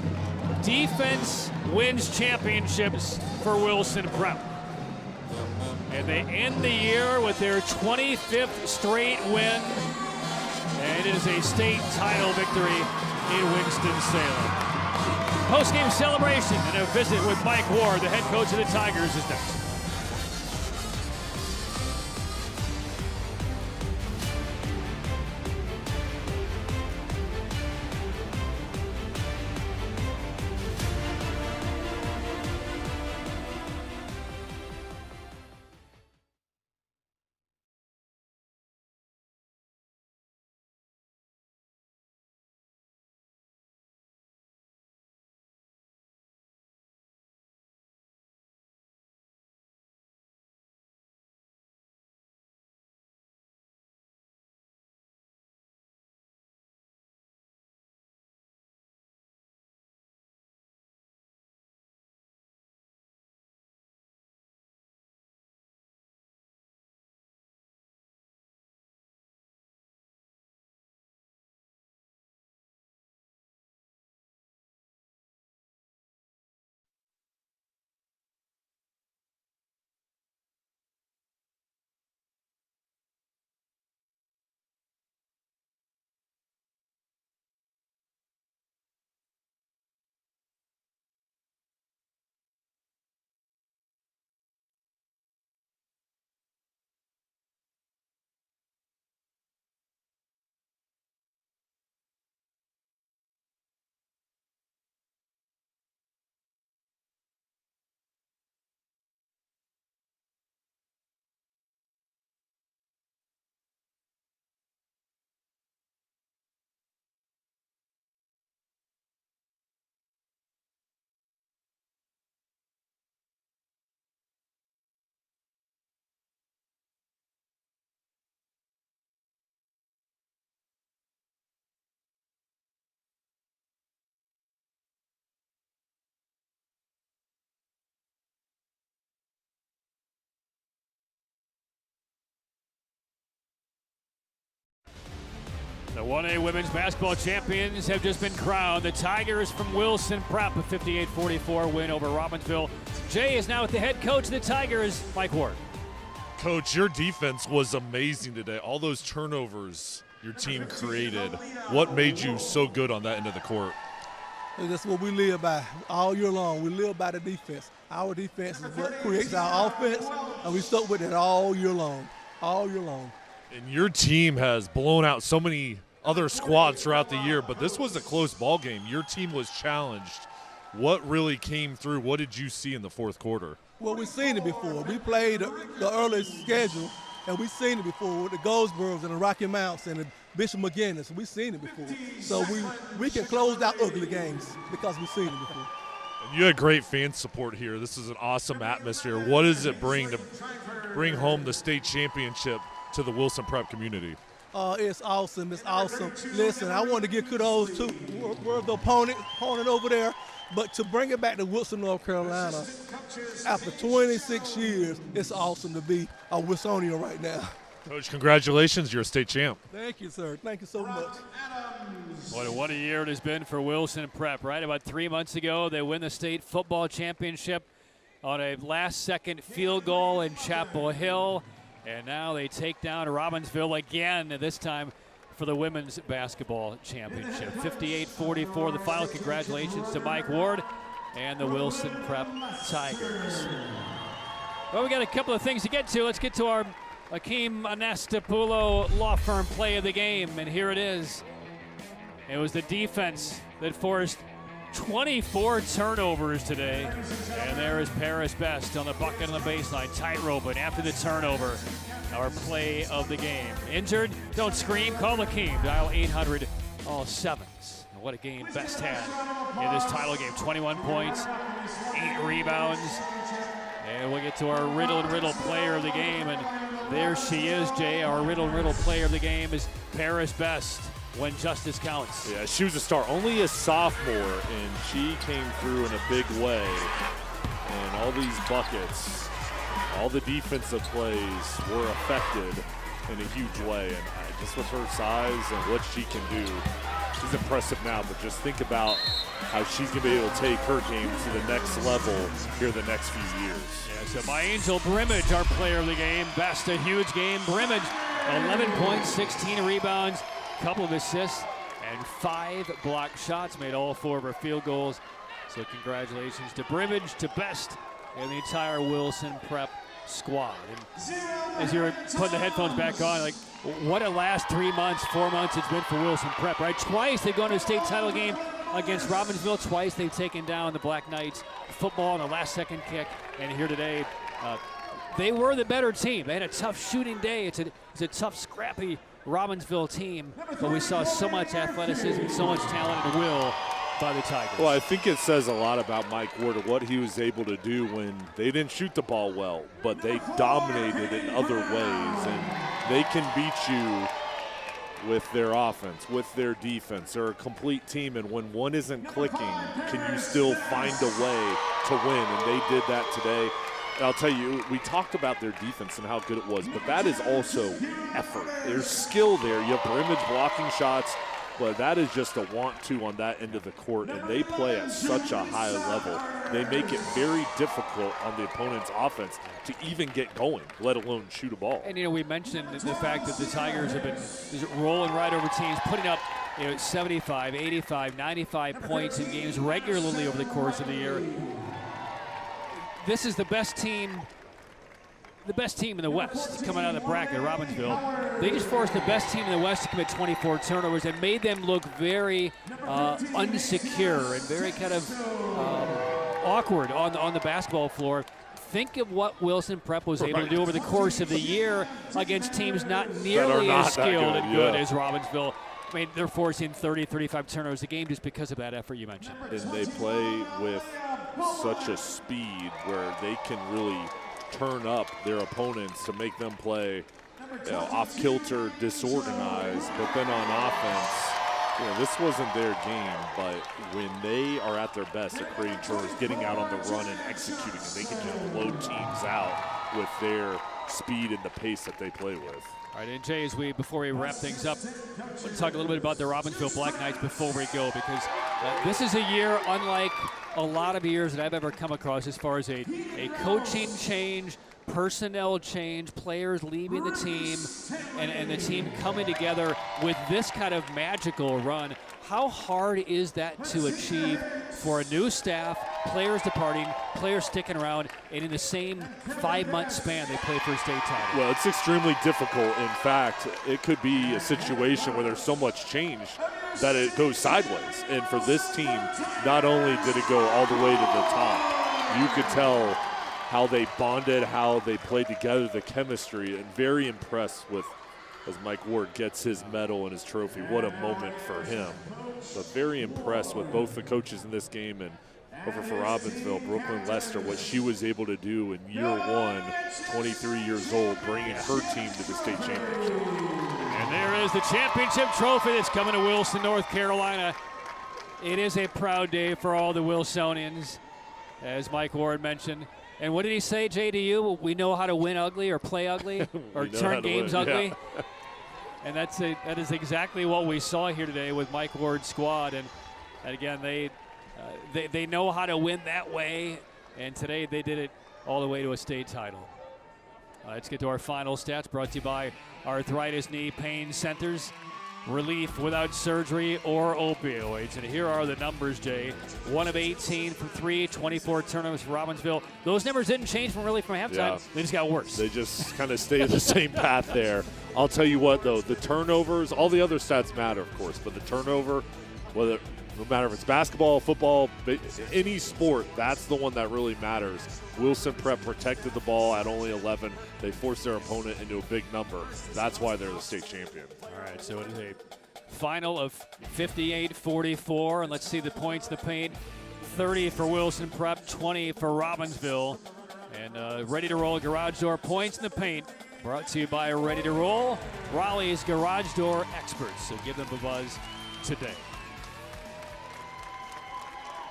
Defense wins championships for Wilson Prep. And they end the year with their 25th straight win. And it is a state title victory in Winston-Salem. Post-game celebration and a visit with Mike Ward, the head coach of the Tigers, is next. The 1A women's basketball champions have just been crowned. The Tigers from Wilson Prep, a 58-44 win over Robbinsville. Jay is now with the head coach of the Tigers, Mike Ward. Coach, your defense was amazing today. All those turnovers your team created. What made you so good on that end of the court? That's what we live by all year long. We live by the defense. Our defense is what creates our offense, and we stuck with it all year long, all year long. And your team has blown out so many other squads throughout the year, but this was a close ball game. Your team was challenged. What really came through? What did you see in the fourth quarter? Well, we've seen it before. We played the early schedule, and we've seen it before with the Goldsboros and the Rocky Mounts and the Bishop McGinnis. We've seen it before. So we can close out ugly games because we've seen it before. And you had great fan support here. This is an awesome atmosphere. What does it bring to bring home the state championship to the Wilson Prep community? It's awesome. It's awesome. Listen, I want to give kudos to we're the opponent over there. But to bring it back to Wilson, North Carolina, after 26 years, it's awesome to be a Wilsonian right now. Coach, congratulations. You're a state champ. Thank you, sir. Thank you so much. What a year it has been for Wilson Prep, right? About 3 months ago, they win the state football championship on a last-second field goal in Chapel Hill. And now they take down Robbinsville again, this time for the women's basketball championship. 58-44, the final. Congratulations to Mike Ward and the Wilson Prep Tigers. Well, we got a couple of things to get to. Let's get to our Akeem Anastapoulo Law Firm play of the game, and here it is. It was the defense that forced 24 turnovers today, and there is Paris Best on the bucket on the baseline, tightrope, and after the turnover, our play of the game. Injured? Don't scream, call Akeem. Dial 800 all sevens. And what a game Best had in this title game. 21 points, 8 rebounds, and we'll get to our Riddle and Riddle player of the game, and there she is, Jay. Our Riddle and Riddle player of the game is Paris Best. When justice counts. Yeah, she was a star, only a sophomore, and she came through in a big way. And all these buckets, all the defensive plays were affected in a huge way. And just with her size and what she can do, she's impressive now, but just think about how she's going to be able to take her game to the next level here the next few years. Yeah, so by Angel Brimage, our player of the game. Best, a huge game. Brimage, 11 points, 16 rebounds, couple of assists, and 5 blocked shots, made all 4 of her field goals. So congratulations to Brimage, to Best, and the entire Wilson Prep squad. And as you're putting the headphones back on, like, what a last 3 months, 4 months it's been for Wilson Prep, right? Twice they've gone to a state title game against Robbinsville. Twice they've taken down the Black Knights. Football on a last-second kick, and here today, they were the better team. They had a tough shooting day. It's a tough, scrappy Robbinsville team, but we saw so much athleticism, so much talent and will by the Tigers. Well, I think it says a lot about Mike Ward and what he was able to do when they didn't shoot the ball well, but they dominated in other ways, and they can beat you with their offense, with their defense. They're a complete team, and when one isn't clicking, can you still find a way to win? And they did that today. And I'll tell you, we talked about their defense and how good it was, but that is also effort. There's skill there. You have Brimage blocking shots, but that is just a want-to on that end of the court, and they play at such a high level. They make it very difficult on the opponent's offense to even get going, let alone shoot a ball. And, we mentioned the fact that the Tigers have been rolling right over teams, putting up 75, 85, 95 points in games regularly over the course of the year. This is the best team in the West coming out of the bracket, Robbinsville. They just forced the best team in the West to commit 24 turnovers and made them look very unsecure and very kind of awkward on the basketball floor. Think of what Wilson Prep was able to do over the course of the year against teams not nearly as skilled and good as Robbinsville. I mean, they're forcing 30, 35 turnovers a game just because of that effort you mentioned. And they play with such a speed where they can really turn up their opponents to make them play off-kilter, disorganized. But then on offense, this wasn't their game. But when they are at their best at creating turnovers, getting out on the run and executing, and they can just blow teams out with their speed and the pace that they play with. All right, and Jay, before we wrap things up, let's talk a little bit about the Robbinsville Black Knights before we go, because this is a year unlike a lot of years that I've ever come across as far as a coaching change, personnel change, players leaving the team, and the team coming together with this kind of magical run. How hard is that to achieve for a new staff, players departing, players sticking around, and in the same 5-month span they play for a state title? Well, it's extremely difficult. In fact, it could be a situation where there's so much change that it goes sideways. And for this team, not only did it go all the way to the top, you could tell how they bonded, how they played together, the chemistry, and very impressed with, as Mike Ward gets his medal and his trophy. What a moment for him. But very impressed with both the coaches in this game, and over for Robbinsville, Brooklyn Lester, what she was able to do in year one, 23 years old, bringing her team to the state championship. And there is the championship trophy that's coming to Wilson, North Carolina. It is a proud day for all the Wilsonians, as Mike Ward mentioned. And what did he say, Jay, to you? We know how to win ugly or play ugly or turn games ugly. Yeah. And that is exactly what we saw here today with Mike Ward's squad. And again, they know how to win that way. And today they did it all the way to a state title. Let's get to our final stats, brought to you by Arthritis Knee Pain Centers. Relief without surgery or opioids. And here are the numbers, Jay. 1 of 18 from 3, 24 turnovers for Robbinsville. Those numbers didn't change from halftime. Yeah. They just got worse. They just kind of stay in the same path there. I'll tell you what, though, the turnovers, all the other stats matter, of course, but the turnover, no matter if it's basketball, football, any sport, that's the one that really matters. Wilson Prep protected the ball at only 11. They forced their opponent into a big number. That's why they're the state champion. All right, so it is a final of 58-44, and let's see the points in the paint. 30 for Wilson Prep, 20 for Robbinsville. And ready to roll garage door points in the paint. Brought to you by Ready to Roll, Raleigh's garage door experts. So give them a buzz today.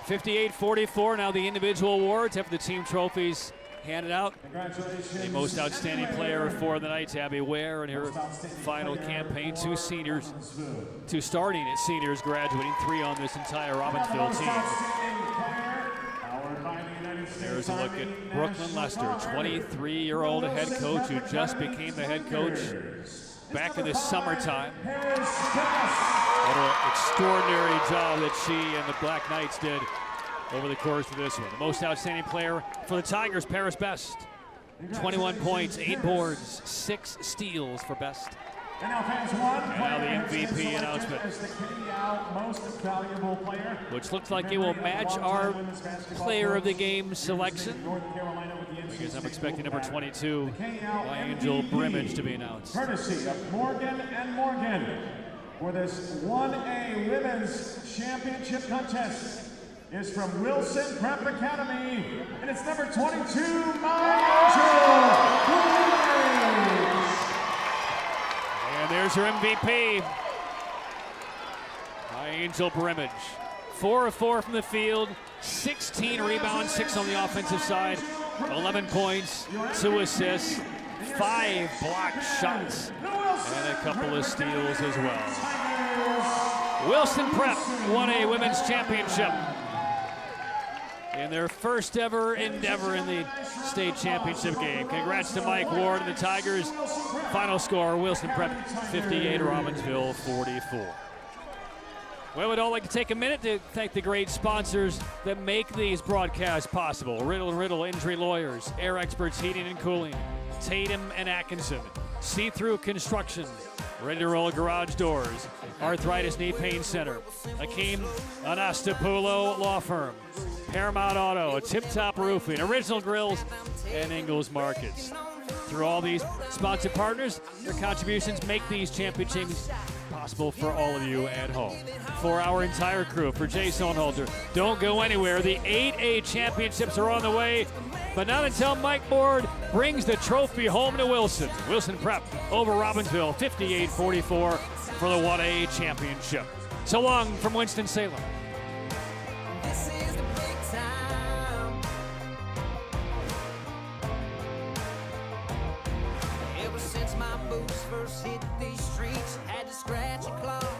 58-44, now the individual awards after the team trophies handed out. The most outstanding player for the Knights, Abby Ware, in her final campaign. Two starting seniors graduating, 3 on this entire Robbinsville team. There's a look at Brooklyn Lester, 23-year-old head coach who just became the head coach back in the summertime. What an extraordinary job that she and the Black Knights did over the course of this one. The most outstanding player for the Tigers, Paris Best. 21 points, 8 boards, 6 steals for Best. And now the MVP announcement, which looks like it will match our player of the game selection, because I'm expecting number 22, Angel Brimage, to be announced. Courtesy of Morgan & Morgan for this 1A Women's Championship contest is from Wilson Prep Academy, and it's number 22, my Angel. And there's her MVP, Angel Brimage. 4 of 4 from the field, 16 rebounds, 6 on the offensive side, 11 points, 2 assists, 5 blocked shots, and a couple of steals as well. Wilson Prep won a women's championship in their first ever endeavor in the state championship game. Congrats to Mike Ward and the Tigers. Final score, Wilson Prep 58, Robbinsville 44. Well, we'd all like to take a minute to thank the great sponsors that make these broadcasts possible. Riddle & Riddle Injury Lawyers, Air Experts Heating and Cooling, Tatum and Atkinson, See-Through Construction, Ready to Roll Garage Doors, Arthritis Knee Pain Center, Akeem Anastapulo Law Firm, Paramount Auto, Tip Top Roofing, Original Grills, and Ingles Markets. Through all these sponsored partners, their contributions make these championships possible for all of you at home. For our entire crew, for Jay Sonholder, don't go anywhere. The 8A championships are on the way, but not until Mike Ward brings the trophy home to Wilson. Wilson Prep over Robbinsville, 58-44 for the 1A championship. So long from Winston-Salem. boots first hit these streets, had to scratch and claw.